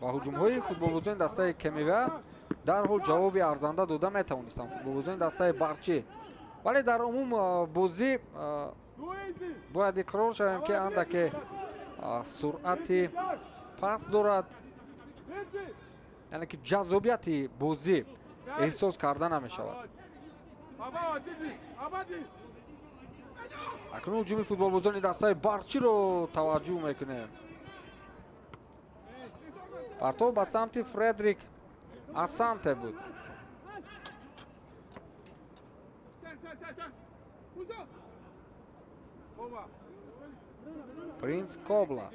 A: ба ҳуҷумҳои футболбозони дастаи кмва дарҳол ҷавоби арзанда дода метавонистанд футболбозони дастаи барчӣ, вале дар умум бозӣ бояд иқрор шавем ки андаке суръати паст дорад, яъне ки ҷаззобияти бозӣ эҳсос карда намешавад. акнун ҳуҷуми футболбозони дастаи барқчиро таваҷҷӯҳ мекунем. партов ба самти Фредрик Асанте буд. Принц Кобла.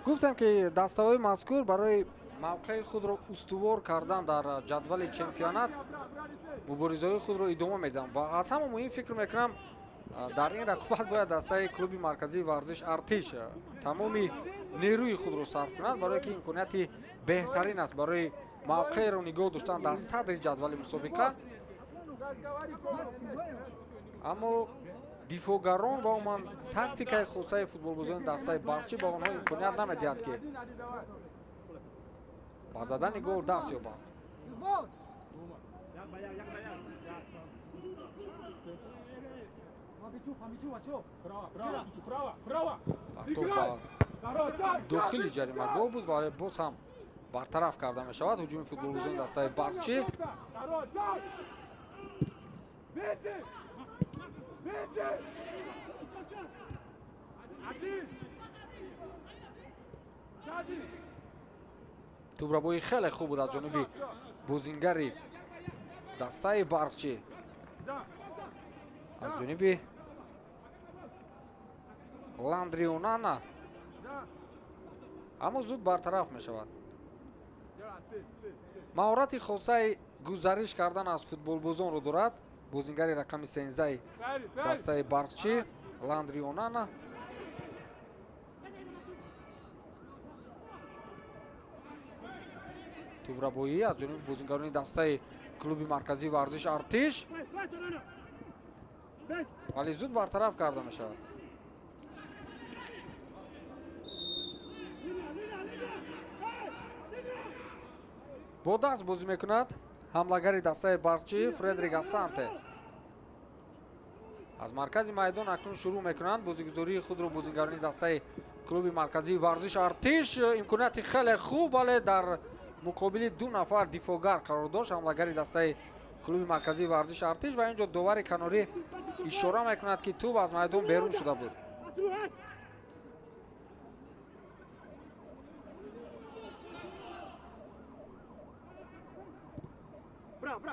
A: гуфтам ки дастаҳои мазкур барои мавқеи худро устувор кардан дар ҷадвали чемпионат муборизаҳои худро идома медиҳанд ва аз ҳама муҳим фикр мекунам дар ин рақобат бояд дастаи клуби марказии варзиш Артиш тамоми нерӯи худро сарф кунад, барое ки имконияти беҳтарин аст барои мавқееро нигоҳ доштан дар садри ҷадвали мусобиқа. аммо дифоъгарон ва умуман тактикаи хосаи футболбозони дастаи барқчӣ ба онҳо имконият намедиҳад ки ба задани гол даст ёбанд. партов ба дохили ҷаримагоҳ буд, вале боз ҳам бартараф карда мешавад ҳуҷуми футболбозони дастаи барқчӣ. тӯбрабои хеле хуб буд аз ҷониби бозингари дастаи барқчӣ, аз ҷониби Ландрионана, аммо зуд бартараф мешавад. маҳорати хосаи гузариш кардан аз футболбозонро дорад бозингари рақами 13 дастаи барқчӣ Ландрионана. тӯбрабоӣ аз ҷониби бозингарони дастаи клуби марказии варзиш Артиш, вале зуд бартараф карда мешавад. бо даст бозӣ мекунад ҳамлагари дастаи барқчӣ Фредрик Асанте. аз маркази майдон акнун шурӯъ мекунанд бозигузории худро бозингарони дастаи клуби марказии варзиш Артиш. имконияти хеле хуб, вале дар муқобили ду нафар дифоъгар қарор дошт ҳамлагари дастаи клуби марказии варзиш Артиш, ва инҷо довари канорӣ ишора мекунад ки тӯб аз майдон берун шуда буд.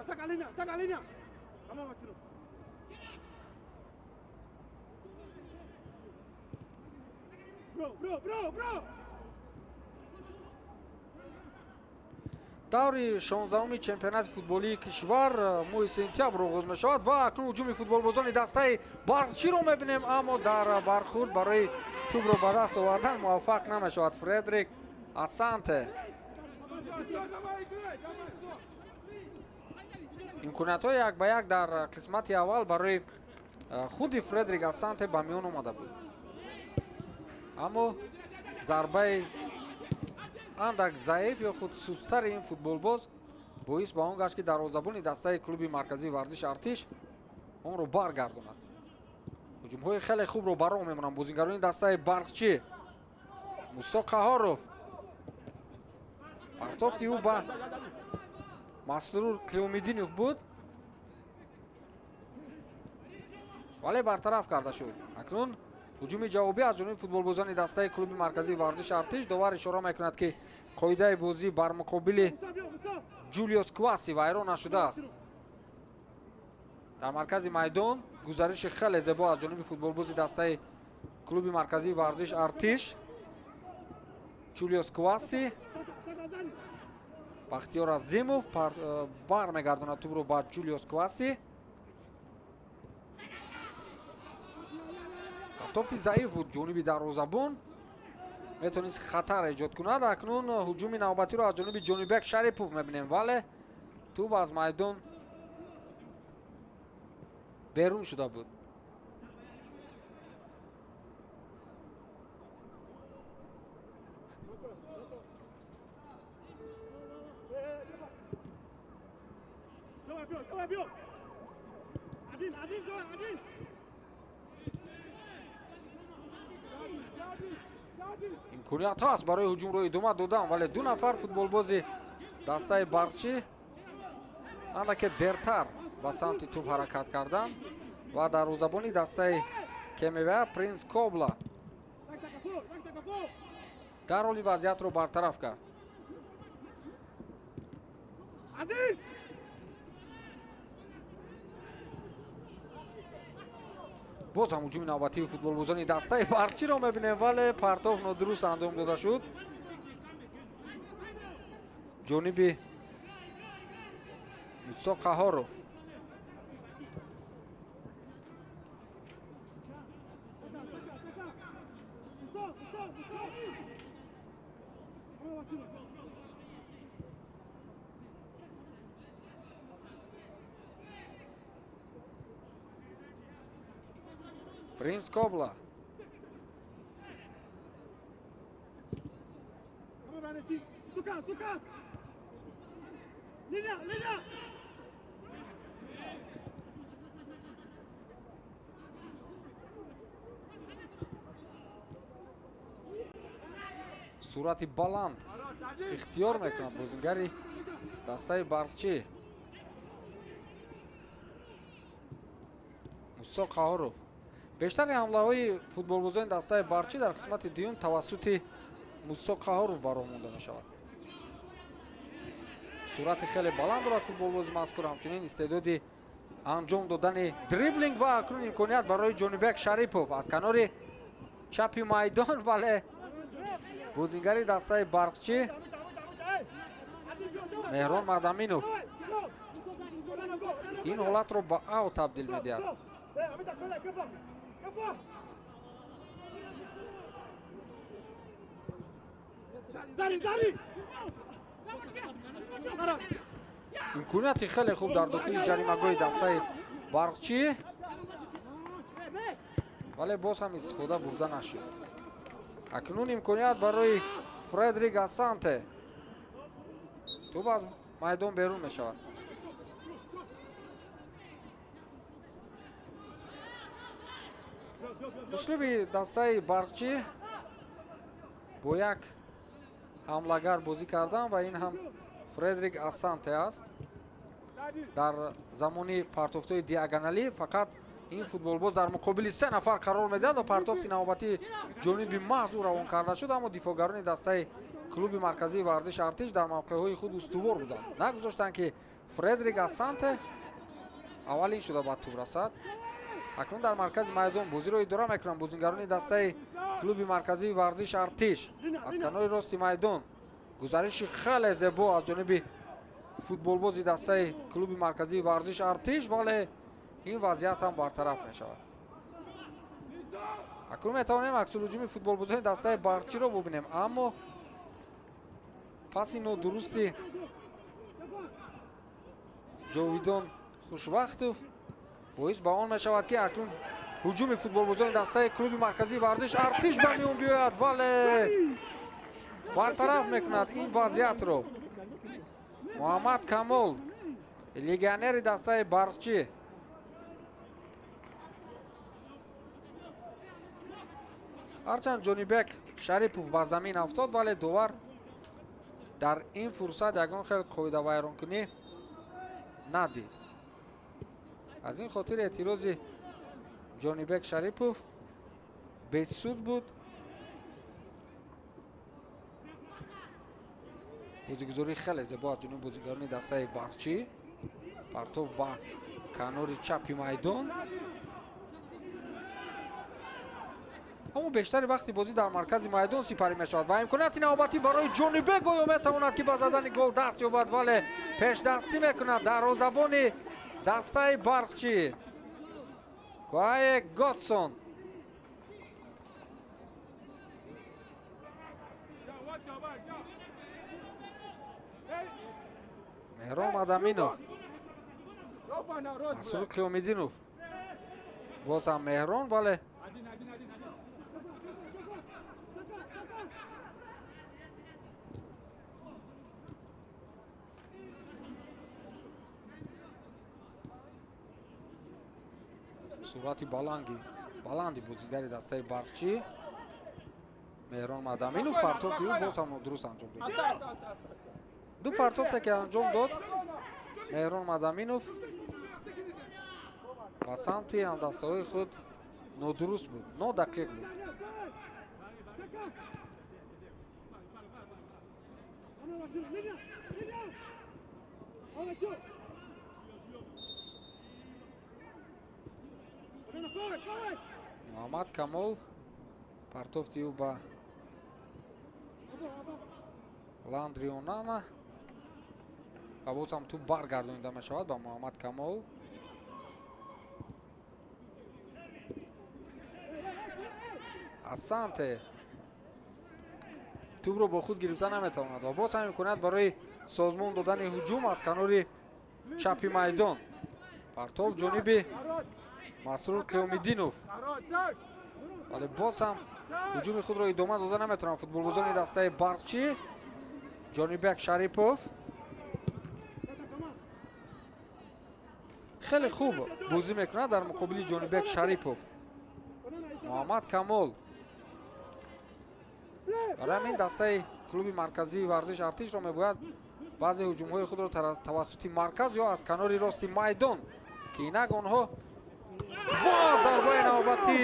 B: Saca a línea, saca a línea. Vamos, Machino. Bro.
A: даври 16-уми чемпионати футболии кишвар моҳи сентябр оғоз мешавад ва акнун ҳуҷуми футболбозони дастаи барқчиро мебинем, аммо дар бархурд барои тӯбро ба даст овардан муваффақ намешавад Фредрик Асанте. имкониятҳои як ба як дар қисмати аввал барои худи Фредрик Асанте ба миён омада буд, аммо зарбаи андак заиф ё худ сустари ин футболбоз боис ба он гашт ки дарвозабони дастаи клуби марказии варзиш Артиш онро баргардонад. ҳуҷумҳои хеле хубро баро мемонанд бозингарони дастаи барқчӣ. Мусо Қаҳоров, партофти ӯ ба Масрур Клеомидинов буд, вале бартараф карда шуд. акнун ҳуҷуми ҷавобӣ аз ҷониби футболбозони дастаи клуби марказии варзиш Артиш. довар ишора мекунад ки қоидаи бозӣ бар муқобили Ҷулиос Кваси вайрон нашудааст. дар маркази майдон гузариши хеле зебо аз ҷониби футболбози дастаи клуби марказии варзиш Артиш. Ҷулиос Кваси, Бахтиёр Азимов бармегардонад тӯбро ба Ҷулиос Кваси. партофти заиф буд ҷониби дарвозабон метавонист хатар эҷод кунад. Акнун ҳуҷуми навбатиро аз ҷониби ҷонибек Шарипов мебинем, вале тӯб аз майдон берун шуда буд.
B: Давай, бьем! Один, один!
A: имконият ҳаст барои ҳуҷумро идома додан, вале ду нафар футболбози дастаи барқчӣ андаке дертар ба самти тӯб ҳаракат карданд ва дарвозабони дастаи КМВА Принс Кобла дарҳоли вазъиятро бартараф кард. боз ҳам ҳуҷуми навбатии футболбозони дастаи барқчиро мебинем, вале партов нодуруст андом дода шуд. ҷониби Мусо Қаҳоров Принс Кобла сурати баланд ихтиёр мекунад бозингари дастаи барқчӣ Мусо Қаҳоров. бештари ҳамлаҳои футболбозони дастаи барқчӣ дар қисмати дуюм тавассути Мусо Қаҳоров барои монда мешавад. сурати хеле баланд дорад футболбози мазкур, ҳамчунин истеъдоди анҷом додани дриблинг ва акнун имконият барои ҷонибек Шарипов аз канори чапи майдон, вале бозингари дастаи барқчӣ Меҳрон Мадаминов ин ҳолатро ба аут табдил медиҳад. имконияти хеле хуб дар дохили ҷаримагоҳи дастаи барқчӣ, вале боз ҳам истифода бурда нашуд. акнун имконият барои Фредрик Асанте. тӯб аз майдон берун мешавад. услуби дастаи барқчӣ бо як ҳамлагар бозӣ кардан ва ин ҳам Фредрик Асанте аст. дар замони партофтои диагоналӣ фақат ин футболбоз дар муқобили 3 нафар қарор медиҳад ва партофти навбатии ҷониби маҳз ӯ равон карда шуд, аммо дифоъгарони дастаи клуби марказии варзиши артиш дар мавқеъҳои худ устувор буданд. нагузоштанд ки Фредрик Асанте аввалин шуда ба тӯб расад. акнун дар маркази майдон бозиро идора мекунанд бозингарони дастаи клуби марказии варзиши артиш. аз канори рости майдон гузариши хеле зебо аз ҷониби футболбози дастаи клуби марказии варзиши артиш, вале ин вазъият ҳам бартараф мешавад. акнун метавонем аксулҳуҷуми футболбозони дастаи барқчиро бубинем, аммо паси нодурусти ҷовидон Хушвақтов боис ба он мешавад ки акнун ҳуҷуми футболбозони дастаи клуби марказии варзиш артиш ба миён биёяд, вале бартараф мекунад ин вазъиятро Муҳаммад Камол, легионери дастаи барқчӣ. ҳарчанд ҷонибек Шарипов ба замин афтод, вале довар дар ин фурсат ягон хел қоидавайронкунӣ надид. аз ин хотир эътирози ҷонибек Шарипов бесуд буд. бозигузорӣ хеле зебо аз ҷониби бозигарони дастаи барқчӣ. партов ба канори чапи майдон, аммо бештари вақти бозӣ дар маркази майдон сипарӣ мешавад ва имконияти навбатӣ барои ҷонибек гоё метавонад ки ба задани гол даст ёбад, вале пешдастӣ мекунад дарвозабони дастаи барқчӣ Куае Готсон. меҳрон мадаминов,
B: Робана, Род.
A: масрур қиёмиддинов. Боз ҳам меҳрон, вале сурати баланди бозингари дастаи барқчӣ меҳрон мадаминов партоф дид, боз ҳам нодуруст анҷом дод. ду партофе ки анҷом дод меҳрон мадаминов ба самти ҳамдастаҳои худ нодуруст буд, нодақиқ буд. муҳаммад камол партоф дию ба ландрионана ва боз ҳам ту баргардонида мешавад ба муҳаммад камол. асанте тӯбро бо худ гирифта наметавонад ва боз ҳам имконият барои созмон додани ҳуҷум аз канори чапи майдон. партоф ҷониби масрур қиёмиддинов, вале боз ҳам ҳуҷуми худро идома дода наметавонанд футболбозони дастаи барқчӣ. ҷонибек шарипов хеле хуб бозӣ мекунад дар муқобили ҷонибек шарипов. муҳаммад камол барои ҳамин дастаи клуби марказии варзиш артишро мебояд баъзе ҳуҷумҳои худро тавассути марказ ё аз канори рости майдон ки инак онҳо зарбаи навбатӣ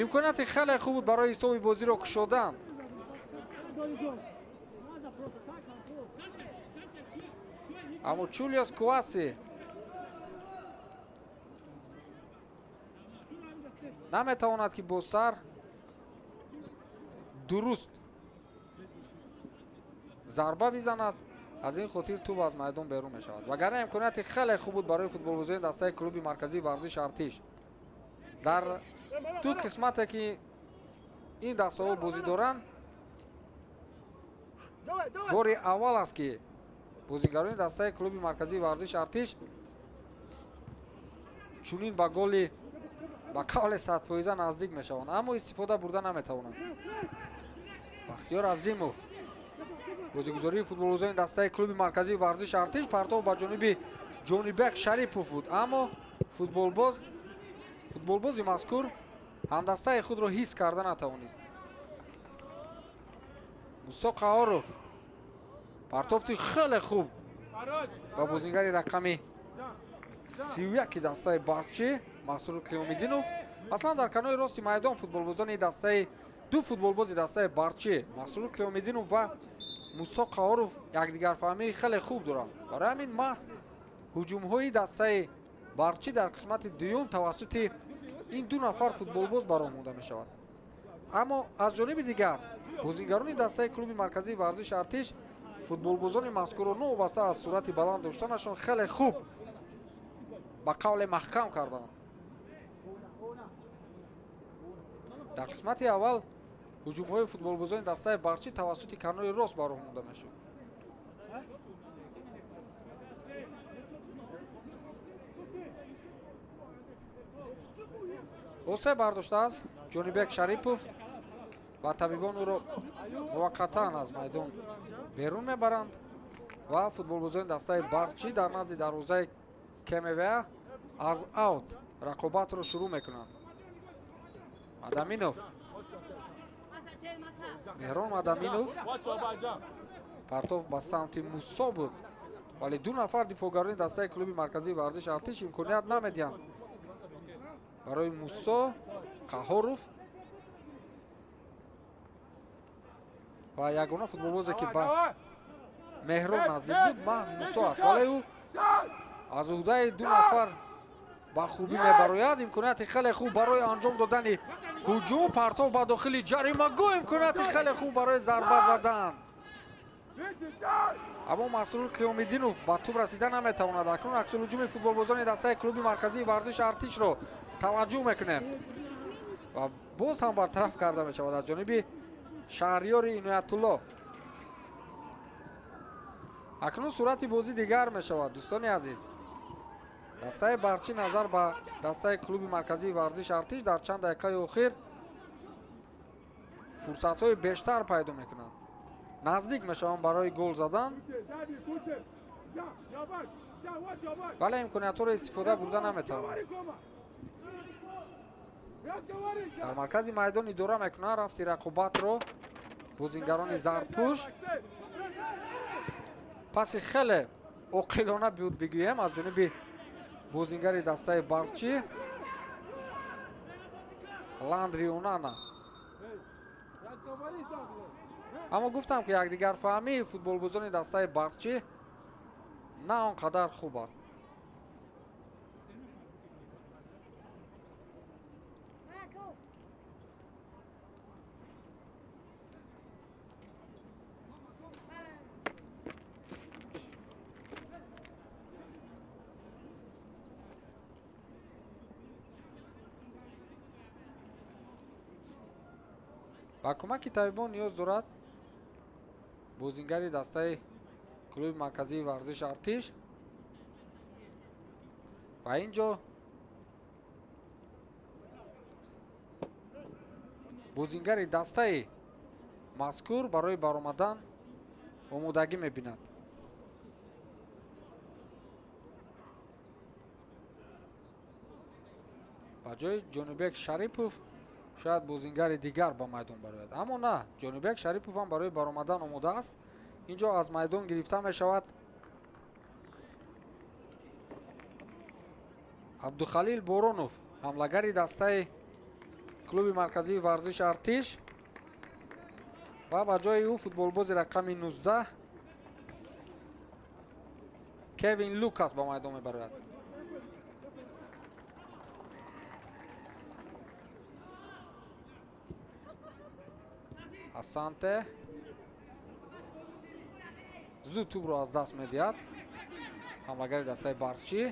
A: имконияти хеле хуб буд барои ҳисоби бозиро кушодан. аммо чулиос куаси наметавонад ки бо сар дуруст зарба бизанад, аз ин хотир тӯб аз майдон берун мешавад. вагарна имконияти хеле хуб буд барои футболбозони дастаи клуби марказии варзиш артиш. дар ду қисмате ки ин дастаҳо бозӣ доранд, бори аввал аст ки бозигарони дастаи клуби марказии варзиш артиш чунин ба голи ба қавле 100% наздик мешаванд, аммо истифода бурда наметавонанд. бахтиёр азимов бозигузории футболбозони дастаи клуби марказии варзиш артиш, партоф ба ҷониби ҷонибек шарипов буд, аммо футболбози мазкур ҳамдастаи худро ҳис карда натавонист. мусо қаҳоров партофти хеле хуб ба бозингари рақами 31 дастаи барқчӣ масрур қиёмиддинов. аслан дар канори рости майдон футболбозони дастаи ду футболбози дастаи барқчӣ масрур қиёмиддинов ва мусо қаҳоров якдигарфаҳмии хеле хуб доранд. барои ҳамин маҳз ҳуҷумҳои дастаи барқчӣ дар қисмати дуюм тавассути ин ду нафар футболбоз баромонда мешавад. аммо аз ҷониби дигар бозингарони дастаи клуби марказии варзиш артиш футболбозони мазкурро новобаста аз суръати баланд доштанашон хеле хуб ба қавле маҳкам карданд. дар қисмати аввал ҳуҷумҳои футболбозони дастаи барқчӣ тавассути канори рост ба роҳ монда мешуд. осе бардоштааст ҷонибек шарипов ва табибон ӯро муваққатан аз майдон берун мебаранд ва футболбозони дастаи барқчӣ дар назди дарвозаи кемевеа аз аут рақобатро шурӯъ мекунанд. мадаминов меҳрон мадаминов партоф ба самти мусо буд, вале ду нафар дифоъгарони дастаи клуби марказии варзиш артиш имконият намедиҳанд барои мусо қаҳоров ва ягона футболбозе ки ба меҳрон наздик буд маҳз мусо аст, вале ӯ аз уҳдаи ду нафар ба хубӣ мебарояд. имконияти хеле хуб барои анҷом додани ҳуҷум, партоф ба дохили ҷаримагоҳ, имконияти хеле хуб барои зарба задан, аммо масрур қиёмиддинов ба тӯб расида наметавонад. акнун аксулҳуҷуми футболбозони дастаи клуби марказии варзиш артишро таваҷҷӯҳ мекунем. ва боз ҳам бартараф карда мешавад аз ҷониби шаҳриёри иноятулло. акнун сурати бозӣ дигар мешавад. дӯстони азиз, дастаи барчӣ назар ба дастаи клуби марказии варзиш артиш дар чанд дақиқаи охир фурсатҳои бештар пайдо мекунанд. наздик мешаванд барои гол задан, вале имкониятҳоро истифода бурда наметавонанд. дар маркази майдон идора мекунанд рафти рақобатро бозингарони зардпӯш. паси хеле оқилона буд бигӯем аз ҷониби бозингари дастаи барчӣ Ландри Онана. аммо гуфтам ки якдигарфаҳмии футболбозони дастаи барчӣ на он қадар хуб аст. ба кӯмаки табибон ниёз дорад бозингари дастаи клуби марказии варзиш артиш. ва ин ҷо бозингари дастаи мазкур барои баромадан омодагӣ мебинад. ба ҷои ҷонибек шарипов шояд бозингари дигар ба майдон барояд, аммо на, ҷонибек шарипов ҳам барои баромадан омода аст. ин ҷо аз майдон гирифта мешавад абдухалил боронов, ҳамлагари дастаи клуби марказии варзиш артиш, ва ба ҷои ӯ футболбози рақами 19 Кевин Лукас ба майдон мебарояд. Асанте зуд тӯбро аз даст медиҳад ҳамлагари дастаи барчӣ.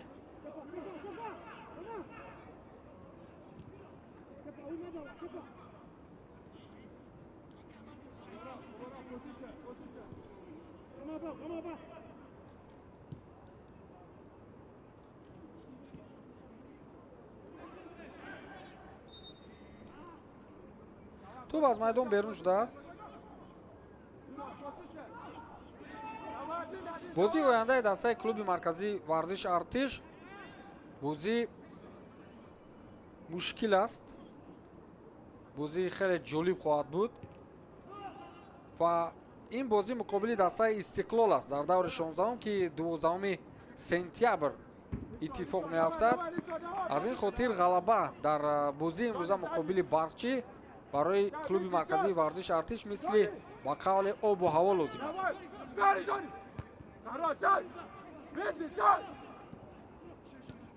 A: тӯб аз майдон берун шудааст. бозии ояндаи дастаи клуби марказии варзиш артиш бозӣ мушкил аст, бозии хеле ҷолиб хоҳад буд ва ин бозӣ муқобили дастаи истиқлол аст дар даври 16 ки 12 сентябр иттифоқ меафтад. аз ин хотир ғалаба дар бозии имрӯза муқобили барчӣ барои клуби марказии варзиш артиш мисли ба қавли обу ҳаво лозим аст.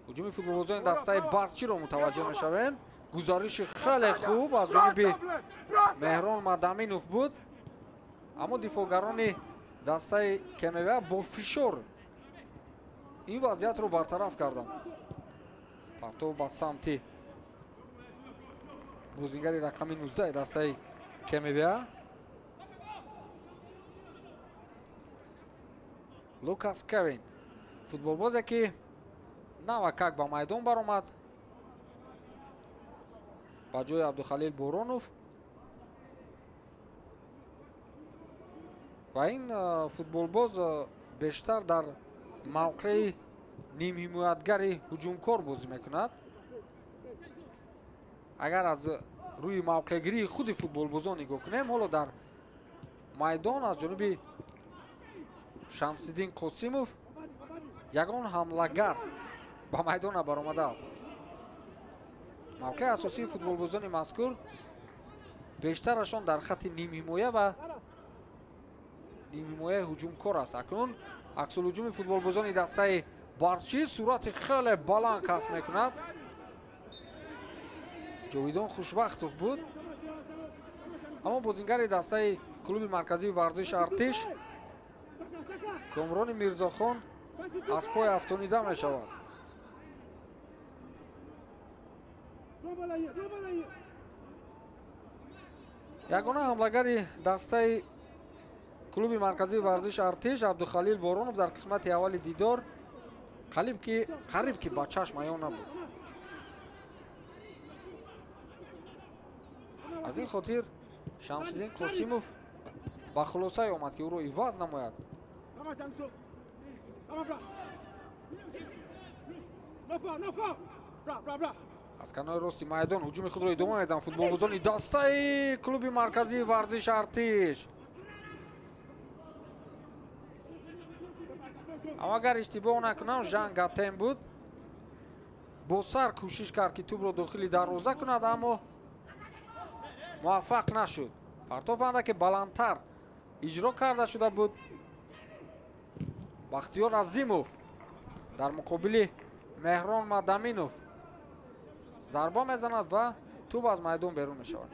A: ҳуҷуми футболбозони дастаи барчиро мутаваҷҷеҳ мешавем. гузариши хеле хуб аз ҷониби меҳрон мадаминов буд, аммо дифоъгарони дастаи кемева бо фишор ин вазъиятро бартараф карданд. партов ба самти бозингари рақами 19 дастаи кемева Лукас Кевин, футболбозе ки навакак ба майдон баромад ба ҷои Абдухалил Боронов. ва ин футболбоз бештар дар мавқеи нимҳимоятгари ҳуҷумкор бозӣ мекунад. агар аз рӯи мавқеъгирии худи футболбозон нигоҳ кунем, ҳоло дар майдон аз ҷониби Шамсиддин Қосимов ягон ҳамлагар ба майдон баромадааст. мавқеъи асосии футболбозони мазкур бештарашон дар хатти нимҳимоя ва нимҳимояи ҳуҷумкор аст. акнун аксулҳуҷуми футболбозони дастаи барчӣ сурати хеле баланд касб мекунад. ҷовидон хушвақтов буд, аммо бозингари дастаи клуби марказии варзиш артиш Комрони Мирзохон аз пой афтонида мешавад. ягона ҳамлагари дастаи клуби марказии варзиш артиш абдухалил боронов дар қисмати аввали дидор қариб ки ба чашм аён набуд. аз ин хотир шамсиддин қосимов ба хулосае омад ки ӯро иваз намояд. аз канори рости майдон ҳуҷуми худро идома медиҳанд футболбозони дастаи клуби марказии варзиш артиш. агар иштибоҳ накунам Жан Гатен буд. бо сар кӯшиш кард ки тӯбро дохили дарвоза кунад, аммо муваффақ нашуд. партоф андаке баландтар иҷро карда шуда буд. бахтиёр азимов дар муқобили меҳрон мадаминов зарба мезанад ва тӯб аз майдон берун мешавад.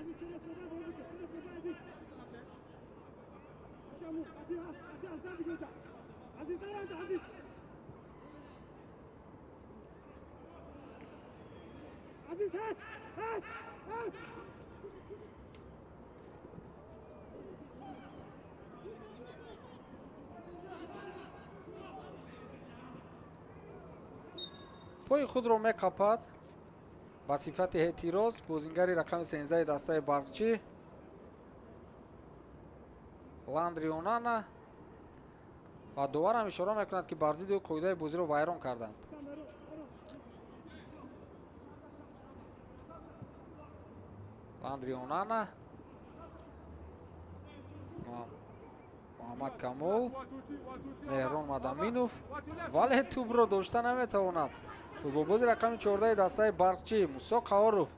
A: пои худро мекапад ба сифати эътироз бозингари рақами 13 дастаи барқчӣ Ландри Онана ва доварам ишора мекунад ки бар зидди ӯ қоидаи бозиро вайрон карданд. Ландри Онана, Муҳаммад Камол, Меҳрон Мадаминов, вале тӯбро дошта наметавонад. футболбози рақами 14 дастаи барқчӣ Мусо Қаҳоров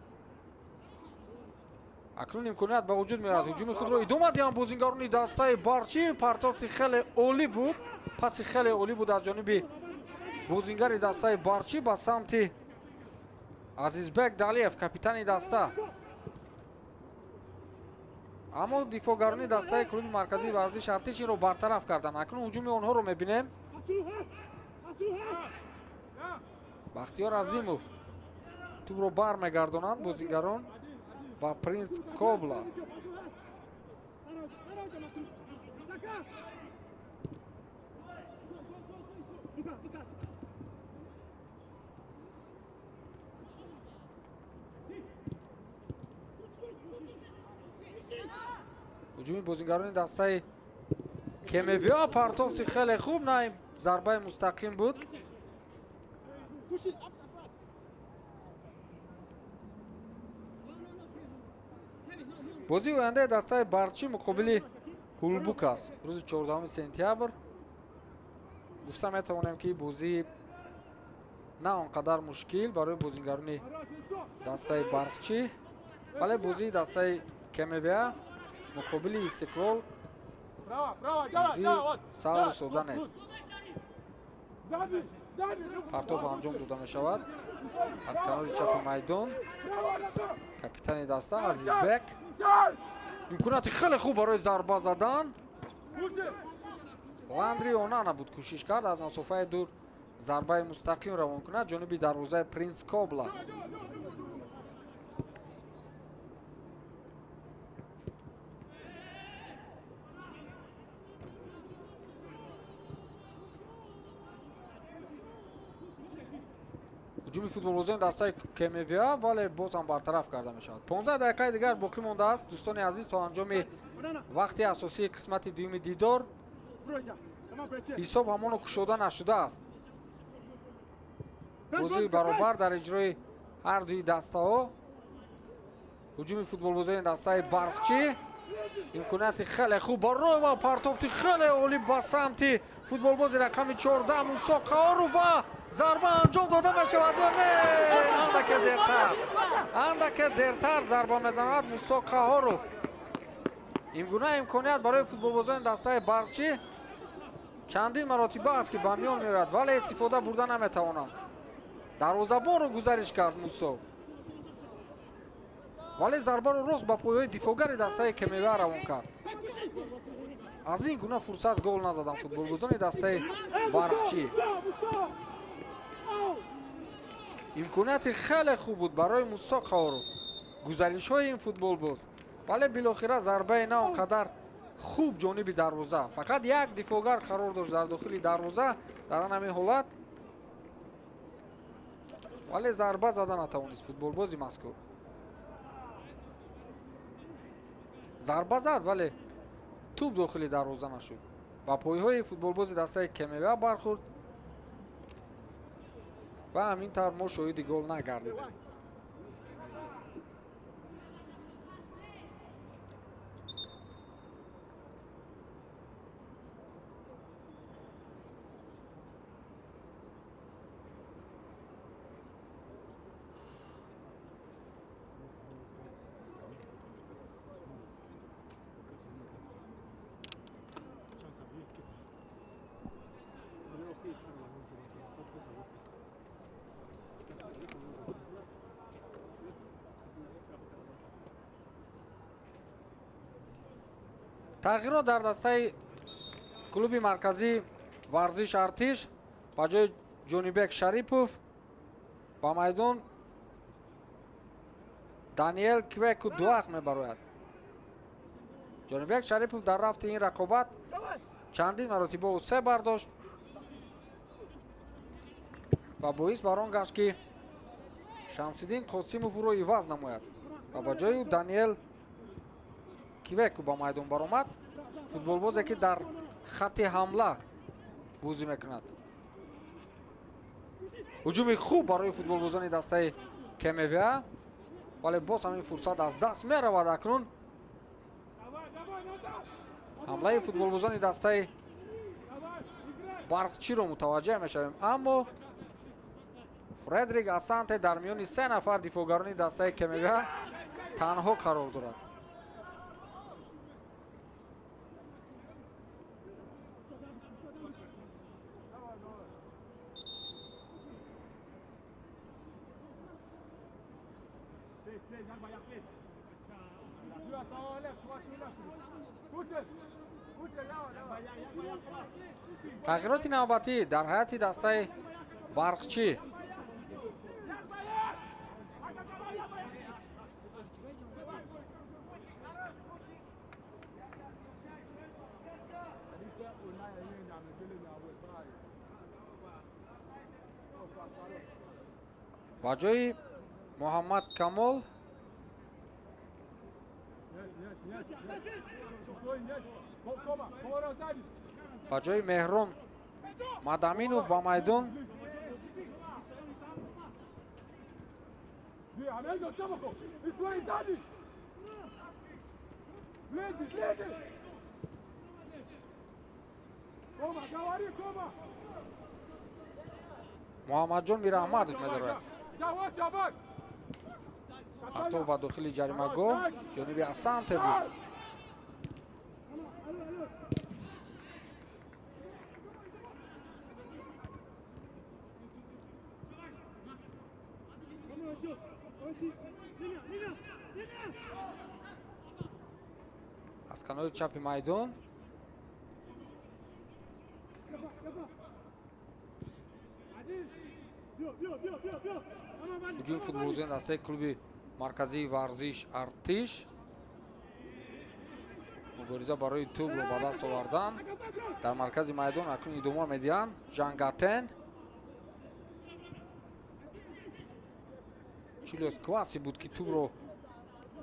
A: акнун имконият ба вуҷуд меояд. ҳуҷуми худро идома диҳанд бозингарони дастаи барқчӣ. партофти хеле олӣ буд, паси хеле олӣ буд аз ҷониби бозингари дастаи барқчӣ ба самти Азизбек Далиев, капитани даста. аммо дифоъгарони дастаи клуби марказии варзиш артиш инро бартараф карданд. акнун ҳуҷуми онҳоро мебинем. бахтиёр азимов тӯбро бармегардонанд бозингарон ба Принц Кобла. ҳуҷуми бозингарони дастаи КМВА партофти хеле хуб, наим зарбаи мустақим буд. бозии ояндаи дастаи барқчӣ муқобили Ҳулбук аст рӯзи 14 сентябр. гуфта метавонем ки бозии на он қадар мушкил барои бозингарони дастаи барқчӣ, вале бозии дастаи КМВА муқобили Истиқлол бозии савлу сода нест. партоф анҷом дода мешавад аз канори чапи майдон. капитани даста Азизбек имконияти хеле хуб барои зарба задан. Ландри Онана буд кӯшиш кард аз масофаи дур зарбаи мустақим равон кунад ҷониби дарвозаи Принц Кобла. ҳуҷуми футболбозони дастаи КМВА вале боз ҳам бартараф карда мешавад. 15 дақиқаи дигар боқӣ мондааст. дӯстони азиз, то анҷоми вақти асосии қисмати дуюми дидор ҳисоб ҳамоно кушода нашудааст. бозии баробар дар иҷрои ҳар дуи дастаҳо. ҳуҷуми футболбозони дастаи барқчӣ имконияти хеле хуб барои ва партофти хеле олӣ ба самти футболбози рақами 14 Мусо Қаҳоров ва зарба анҷом дода мешавад. не андаке дертар зарба мезанад Мусо Қаҳоров. ин гуна имконият барои футболбозони дастаи барқчӣ чандин маротиба аст ки ба миён меояд, вале истифода бурда наметавонанд. дарвозабонро гузариш кард Мусо, вале зарбаро рост ба поёи дифоъгари дастаи КМВА равон кард. аз ин гуна фурсат гол назаданд футболбозони дастаи барқчӣ. имконияти хеле хуб буд барои Мусо Қаҳоров. гузаришҳои ин футболбоз вале билохира зарбаи на он қадар хуб ҷониби дарвоза. Фақат як дифогар қарор дошт дар дохили дарвоза дар ҳамин ҳолат. вале зарба зада натавонист футболбози мазкур. зарба зад вале тӯб дохили дарвоза нашуд. ба пойҳои футболбози дастаи КМВ бархӯрд ва ҳамин тавр мо шоҳиди гол нагардидем. тағйирот дар дастаи клуби марказӣ варзиш артиш. ба ҷои ҷонибек шарипов ба майдон даниэл квеку дуах мебарояд. ҷонибек шарипов дар рафти ин рақобат чандин маротиба усе бардошт ва боис бар он гашт ки шамсиддин қосимов ӯро иваз намояд ва ба ҷои ӯ даниэл квеку ба майдон баромад. футболбозе ки дар хатти ҳамла бозӣ мекунад. ҳуҷуми хуб барои футболбозони дастаи КМВ, вале боз ҳамин фурсат аз даст меравад. акнун ҳамлаи футболбозони дастаи барқчиро мутаваҷҷеҳ мешавем, аммо фредрик асанте дар миёни се нафар дифоъгарони дастаи КМВ танҳо қарор дорад. тағйироти навбатӣ дар ҳайати дастаи барқчӣ. ба ҷои муҳаммад камол ба ҷои меҳрон мадаминов ба майдон муҳаммадҷон мираҳмадов медарояд. партов ба дохили ҷаримагоҳ ҷониби асанте буд. аз канори чапи майдон ҳуҷуми футболбозони дастаи клуби марказии варзиш артиш. мубориза барои тӯбро ба даст овардан дар маркази майдон акнун идома медиҳанд. жангатен чилиос кваси буд ки тӯбро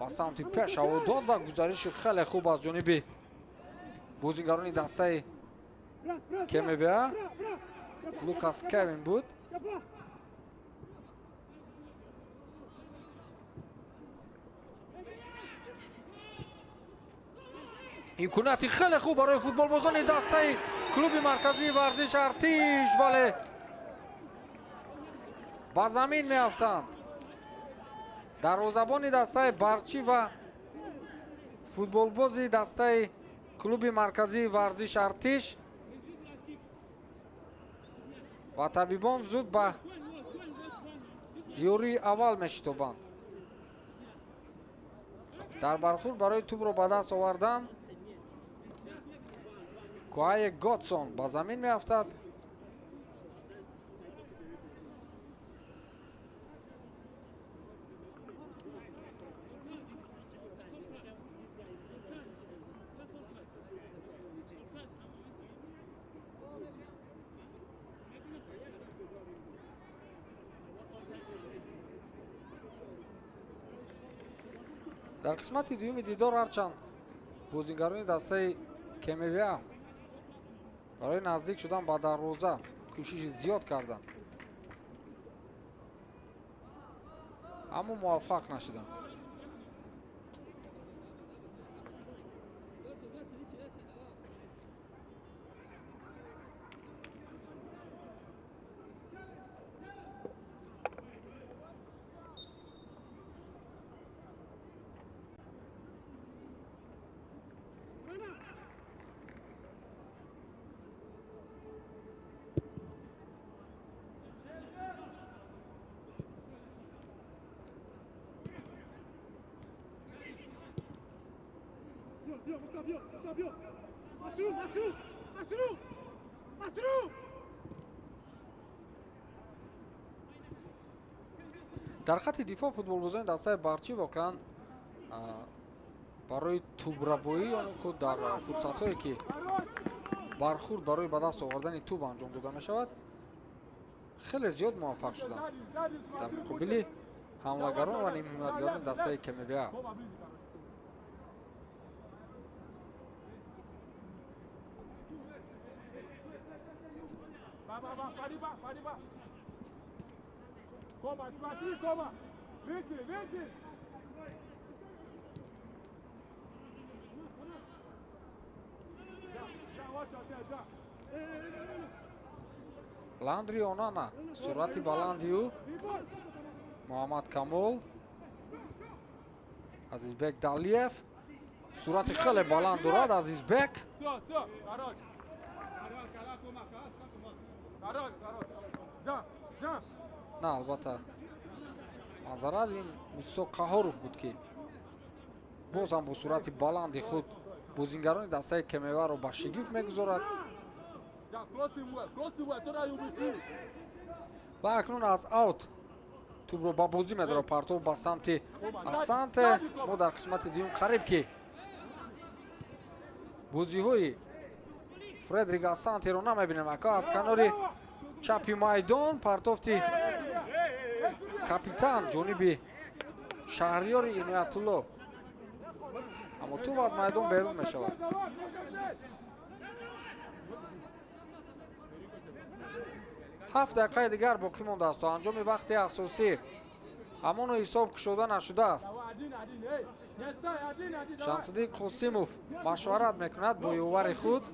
A: ба самти пеш ҳаво дод ва гузариши хеле хуб аз ҷониби бозигарони дастаи КМВ лукас кевин буд. имконияти хеле хуб барои футболбозони дастаи клуби марказии варзиш артиш, вале ба замин меафтанд. дарвозабони дастаи барқчӣ ва футболбози дастаи клуби марказии варзиш артиш ва табибон зуд ба ёрии аввал мешитобанд. дар бархӯрд барои тӯбро ба даст овардан куае готсон ба замин меафтад. дар қисмати дуюми дидор ҳарчанд бозингарони дастаи КМВА барои наздик шудан ба дарвоза кӯшиши зиёд карданд, аммо муваффақ нашуданд. дар хатти дифоъ футболбозони дастаи барчӣ воқеан барои тӯбрабоӣ он худ дар фурсатҳое ки бархурд барои ба даст овардани тӯб анҷом дода мешавад хеле зиёд муваффақ шуданд дар муқобили ҳамлагарон ва нимҳиматгарони дастаи КМВА. Ландри Онана, суръати баландию Муҳаммад Камол, Азизбек Далиев, суръати хеле баланд дорад Азизбек. На, албатта манзарат ин Мусо Қаҳоров буд ки боз ҳам бо суръати баланди худ бозингарони дастаи КМВА-ро ба шигифт мегузорад. ва акнун аз аут тӯбро ба бозӣ медорад партов ба самти Асанте. мо дар қисмати дуюм қариб ки бозиҳои Фредрик Асантеро намебинем. ака аз канори чапи майдон партофти капитан ҷониби шаҳриёри Иноятулло, аммо тӯб аз майдон берун мешавад. ҳафт дақиқаи дигар боқӣ мондааст то анҷоми вақти асосӣ. ҳамоно ҳисоб кушода нашудааст. Шамсуддин Қосимов машварат мекунад бо ёвари худ.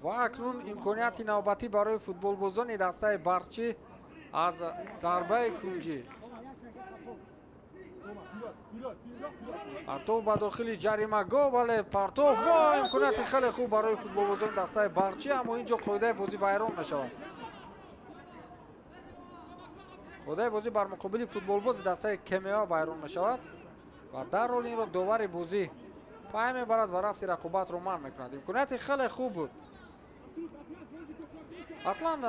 A: ва акнун имконияти навбатӣ барои футболбозони дастаи барчӣ аз зарбаи кунҷӣ. партов ба дохили ҷаримагоҳ, вале партов ва имконияти хеле хуб барои футболбозони дастаи барчӣ, аммо инҷо қоидаи бозӣ вайрон мешавад. қоидаи бозӣ бар муқобили футболбози дастаи КМВА вайрон мешавад ва дарҳол инро довари бозӣ пай мебарад ва рафти рақобатро манъ мекунад. имконияти хеле хуб буд. аслан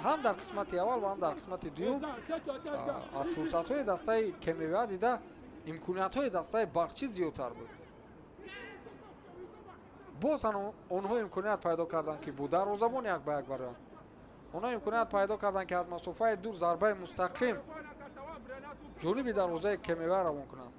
A: ҳам дар қисмати аввал ва ҳам дар қисмати дуюм аз фурсатҳои дастаи КМВА дида имкониятҳои дастаи барчӣ зиёдтар буд. боз онҳо имконият пайдо карданд ки бо дарвозабон як ба як бароянд. онҳо имконият пайдо карданд ки аз масофаи дур зарбаи мустақим ҷониби дарвозаи КМВА равон кунанд.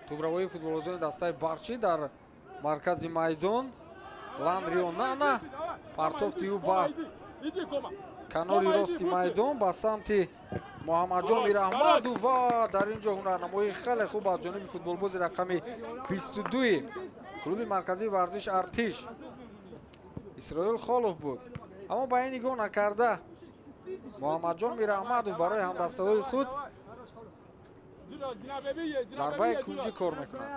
A: тӯбравои футболбозони дастаи барчӣ дар маркази майдон. Ландри Онана партофти ӯ ба канори рости майдон ба самти Муҳаммаҷон Мираҳмадов ва дар ин ҷо ҳунарнамоии хеле хуб аз ҷониби футболбози рақами 22-и клуби марказии варзиш Артиш Исроил Холов буд. аммо ба ин нигоҳ накарда Муҳаммаҷон Мираҳмадов барои ҳамдастаҳои худ зарбаи кунҷӣ кор мекунад.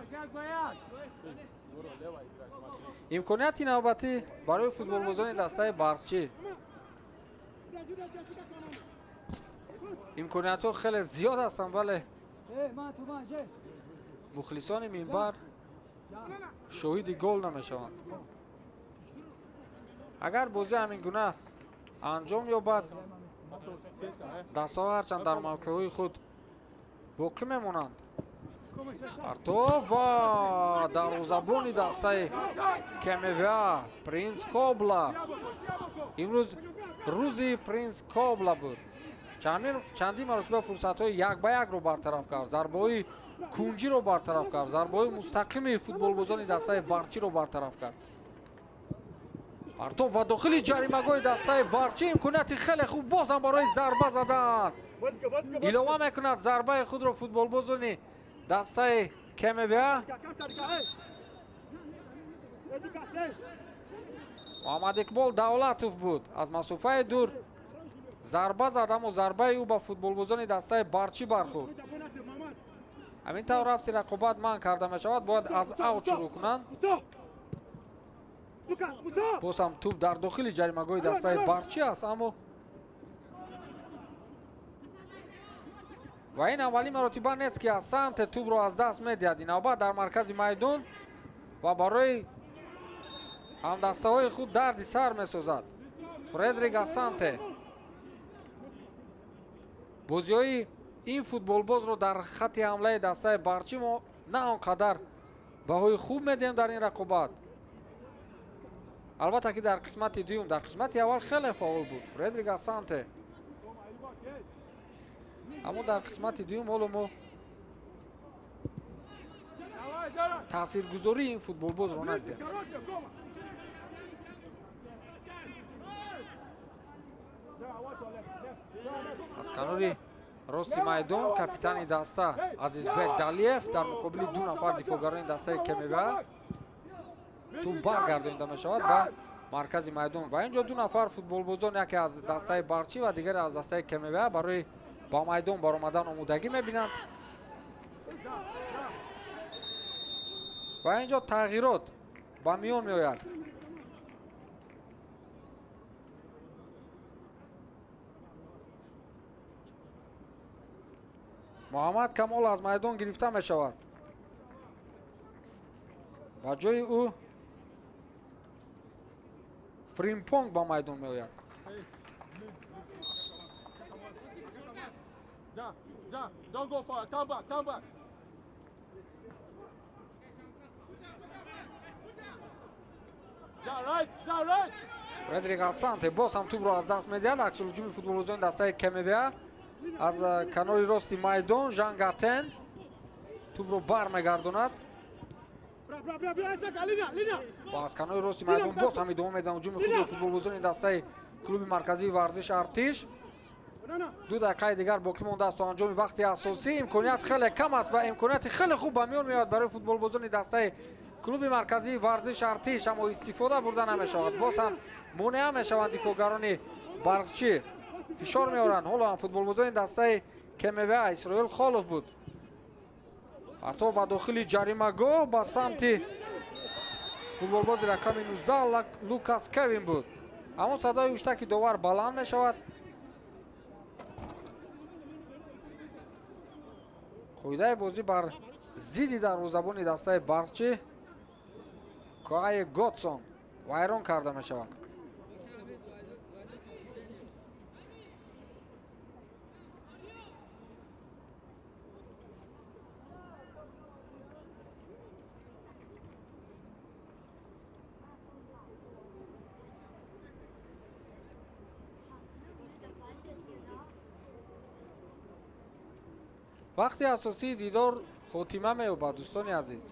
A: имконияти навбатӣ барои футболбозони дастаи барчӣ. имкониятҳо хеле зиёд ҳастанд, вале мухлисони минбар шоҳиди гол намешаванд. агар бозӣ ҳамин гуна анҷом ёбад, дастҳо ҳарчанд дар мавқеъҳои худ боқӣ мемонанд. партов ва дарвозабони дастаи КМВА Принц Кобла. имрӯз рӯзи Принц Кобла буд. чандин маротиба фурсатҳои як ба якро бартараф кард, зарбаҳои кунҷиро бартараф кард, зарбаҳои мустақими футболбозони дастаи Барчиро бартараф кард. партов ва дохили ҷаримагоҳи дастаи Барчи, имконияти хеле хуб боз ҳам барои зарба задан. илова мекунад зарбаи худро футболбозони дастаи КМВА. муҳаммад иқбол давлатов буд, аз масофаи дур зарба зад, аммо зарбаи ӯ ба футболбозони дастаи Барчи бархӯрд. ҳамин тавр рафти рақобат манъ карда мешавад, бояд аз аут шурӯъ кунанд. боз ҳам тӯб дар дохили ҷаримагоҳи дастаи Барчи аст, аммо ва ин аввалин маротиба нест ки Асанте тӯбро аз даст медиҳад. ин навбат дар маркази майдон ва барои ҳамдастаҳои худ дарди сар месозад. Фредрик Асанте бозиҳои ин футболбозро дар хатти ҳамлаи дастаи Барчи мо на он қадар баҳои хуб медиҳем дар ин рақобат. албатта ки дар қисмати дуюм, дар қисмати аввал хеле фаъол буд Фредрик Асанте, аммо дар қисмати дуюм ҳоло мо таъсиргузории ин футболбозро надидем. аз канори рости майдон капитани даста Азизбек Далиев дар муқобили ду нафар дифоъгарони дастаи КМВА тӯб баргардонида мешавад ба маркази майдон ва инҷо ду нафар футболбозон, яке аз дастаи Барчи ва дигаре аз дастаи КМВА барои ба майдон баромадан омодагӣ мебинанд. ва инҷо тағйирот ба миён меояд. муҳаммад Камол аз майдон гирифта мешавад. ба ҷои ӯ Фримпонг ба майдон меояд.
B: Don't go far. Come back. Come back. Right.
A: Фредрик Асанте боз ҳам тӯбро аз даст медиҳад. аксулҳуҷуми футболбозони дастаи КМВА аз канори рости майдон Жан Гатен тӯбро бармегардонад ва аз канори рости майдон боз ҳам идома медиҳанд ҳуҷуми худро футболбозони дастаи клуби марказии варзиш Артиш. 2 дақиқаи дигар боқӣ мондааст то анҷоми вақти асосӣ. имконият хеле кам аст ва имконияти хеле хуб ба миён меояд барои футболбозони дастаи клуби марказии варзиш Артиш, аммо истифода бурда намешавад. боз ҳам монеа мешаванд дифоъгарони Барқчӣ, фишор меоранд. ҳоло ҳам футболбозони дастаи КМВА Исроил Холов буд. партов ба дохили ҷаримагоҳ ба самти футболбози рақами 19 Лукас Кевин буд, аммо садои уштаки довар баланд мешавад. қоидаи бозӣ бар зидди дарвозабони дастаи Барқчӣ Каи Готсон вайрон карда мешавад. вақти асосии дидор хотима меёбад. дӯстони азиз,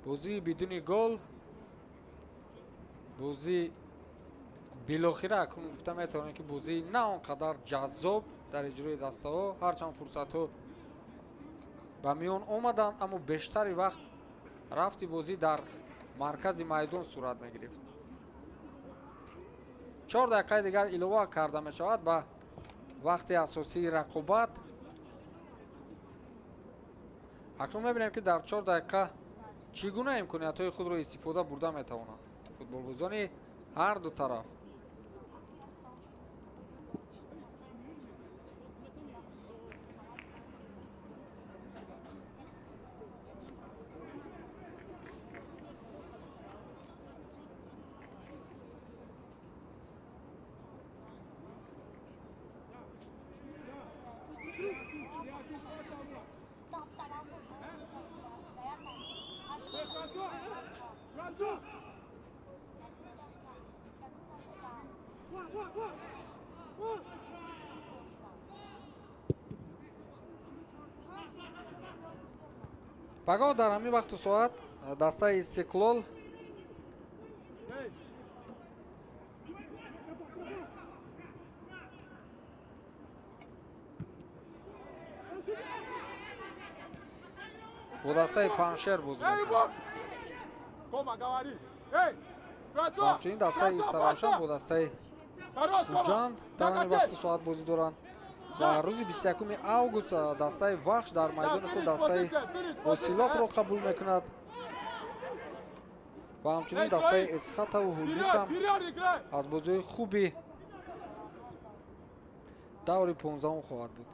A: бозии бидуни гол, бозии билохира акнун гуфта метавонем ки бозии на он қадар ҷаззоб дар иҷрои дастаҳо, ҳарчанд фурсатҳо ба миён омаданд, аммо бештари вақт рафти бозӣ дар маркази майдон сурат мегирифт. 4 дақиқаи дигар илова карда мешавад ба вақти асосии рақобат. акнун мебинем ки дар 4 дақиқа чӣ гуна имкониятҳои худро истифода бурда метавонанд футболбозони ҳар ду тараф. пагоҳ дар ҳамин вақту соат дастаи Истиқлол бо дастаи Паншер бозӣ мекунад.
B: Toma, Gawari. Hey!
A: ва ҳамчунин дастаи Истаравшан бо дастаи Хуҷанд дар ҳамин вақту соат бозӣ доранд. ва рӯзи 21 август дастаи Вахш дар майдони худ дастаи Осилотро қабул мекунад. ва ҳамчунин дастаи Эсхатову Ҳуллукам аз бозиҳои хуби даври 15 хоҳад буд.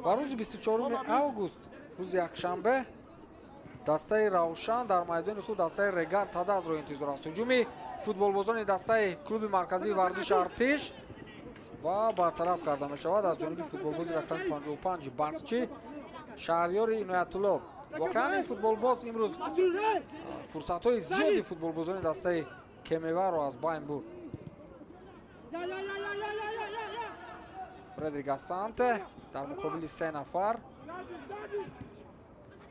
A: ва рӯзи 24 август рӯзи якшанбе дастаи Равшан дар майдони худ дастаи Регар Тадазро интизор аст. ҳуҷуми футболбозони дастаи клуби марказии варзиши Артиш ва бартараф карда мешавад аз ҷониби футболбози рақтами 55 Барқчӣ Шаҳрёри Иноятулло. воқеан ин футболбоз имрӯз фурсатҳои зиёди футболбозони дастаи Кемеваро аз байн бурд. Фредрик Асанте дар муқобили 3 нафар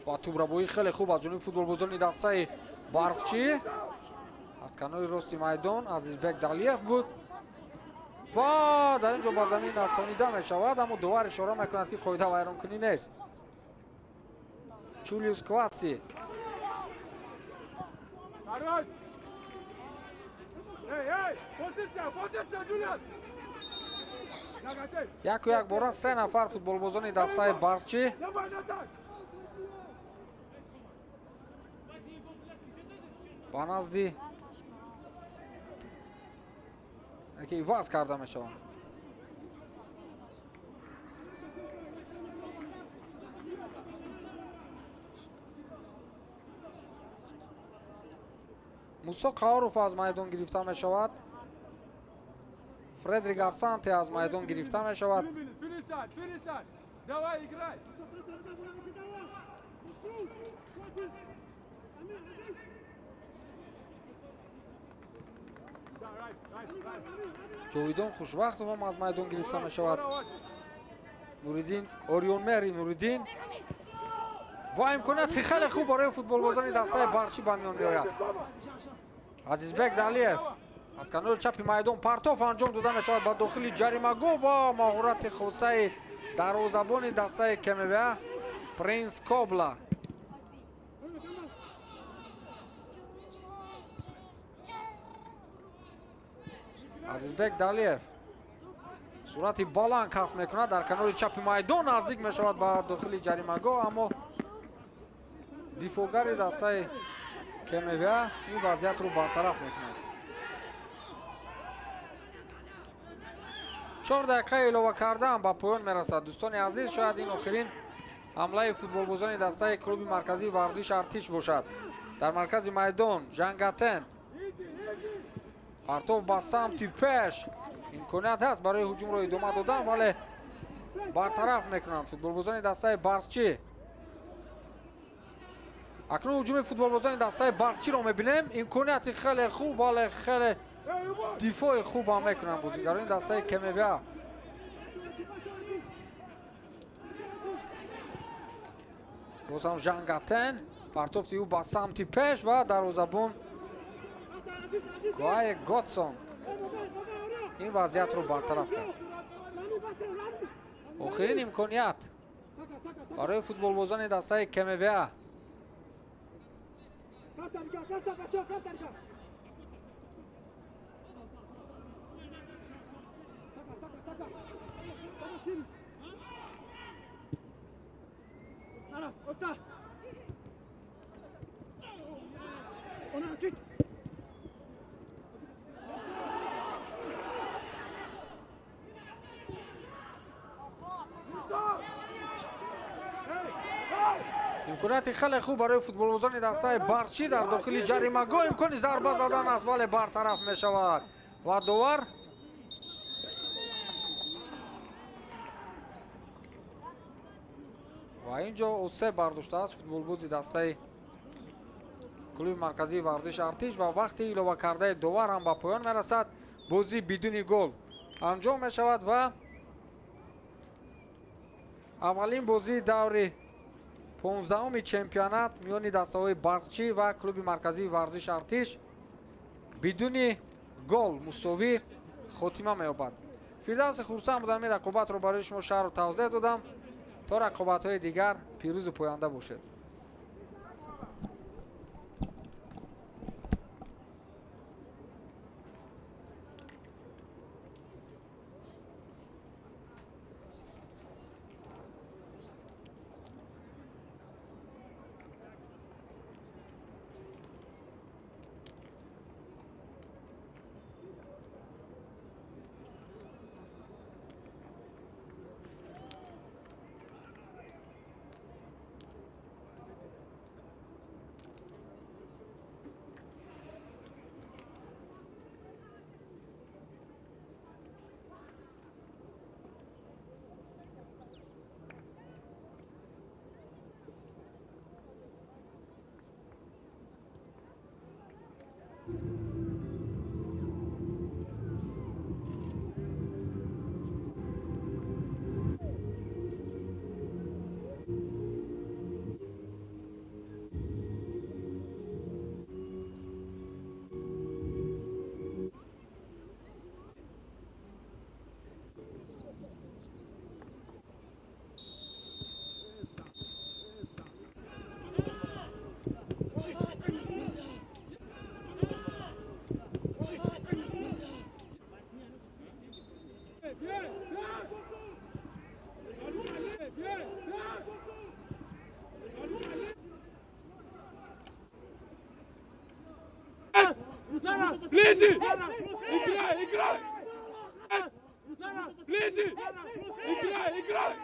A: ва тӯбрабоӣ хеле хуб аз ҷониби футболбозони дастаи Барқчӣ. аз канори рости майдон Азизбек Далиев буд ва дар ин ҷо ба замин афтонида мешавад, аммо дувар ишора мекунад ки қоида вайронкунӣ нест. Чулиус Кваси яку як бора 3 нафар футболбозони дастаи Барқчӣ ба назди яке иваз карда мешаванд. Мусо Қауров аз майдон гирифта мешавад. Фредрик Асанте аз майдон гирифта мешавад. ҷовидон Хушвақтов ҳам аз майдон гирифта мешавад. Нуриддин Орионмери Нуриддин ва имконияти хеле хуб барои футболбозони дастаи Барқчӣ ба миён меояд. Азизбек Далиев аз канори чапи майдон партоф анҷом дода мешавад ба дохили ҷаримагоҳ ва маҳорати хосаи дарвозабони дастаи Кемева Принс Кобла. Азизбек Далиев сурати баланд касб мекунад дар канори чапи майдон наздик мешавад ба дохили ҷаримагоҳ, аммо дифоъгари дастаи Кемева ин вазъиятро бартараф мекунад. 4 дақиқа илова кардан ба поён мерасад. дӯстони азиз, шояд ин охирин ҳамлаи футболбозони дастаи клуби марказии варзиш Артиш бошад. дар маркази майдон Жангатен партов ба самти пеш имконият ҳаст барои ҳуҷумро идома додан, вале бартараф мекунанд футболбозони дастаи Барқчӣ. акнун ҳуҷуми футболбозони дастаи Барқчиро мебинем. имконияти хеле хуб, вале хеле дифои хуб ҳам мекунанд бозигарони дастаи Кемева. бозам Жангатен партофти ӯ ба самти пеш ва дарвозабон Гуай Готсон ин вазъиятро бартараф кард. охирин имконият барои футболбозони дастаи Кемева. имконияти хеле хуб барои футболбозони дастаи Барқчӣ дар дохили ҷаримагоҳ имкони зарба задан аст, вале бартараф мешавад ва довар ва ин ҷо усе бардоштааст футболбози дастаи клуби марказии варзиш артиш ва вақти илова кардаи довар ҳам ба поён мерасад. бозӣ бидуни гол анҷом мешавад ва аввалин бозии даври 15-уми чемпионат миёни дастаҳои барқчӣ ва клуби марказии варзиш артиш бидуни гол мусовӣ хотима меёбад. фирдавси хурсанд будам ин рақобатро барои шумо шаҳру тавзеҳ додам. то рақобатҳои дигар пирӯзу поянда бошед.
D: Лези! Играй, играй! Лези! Играй, играй!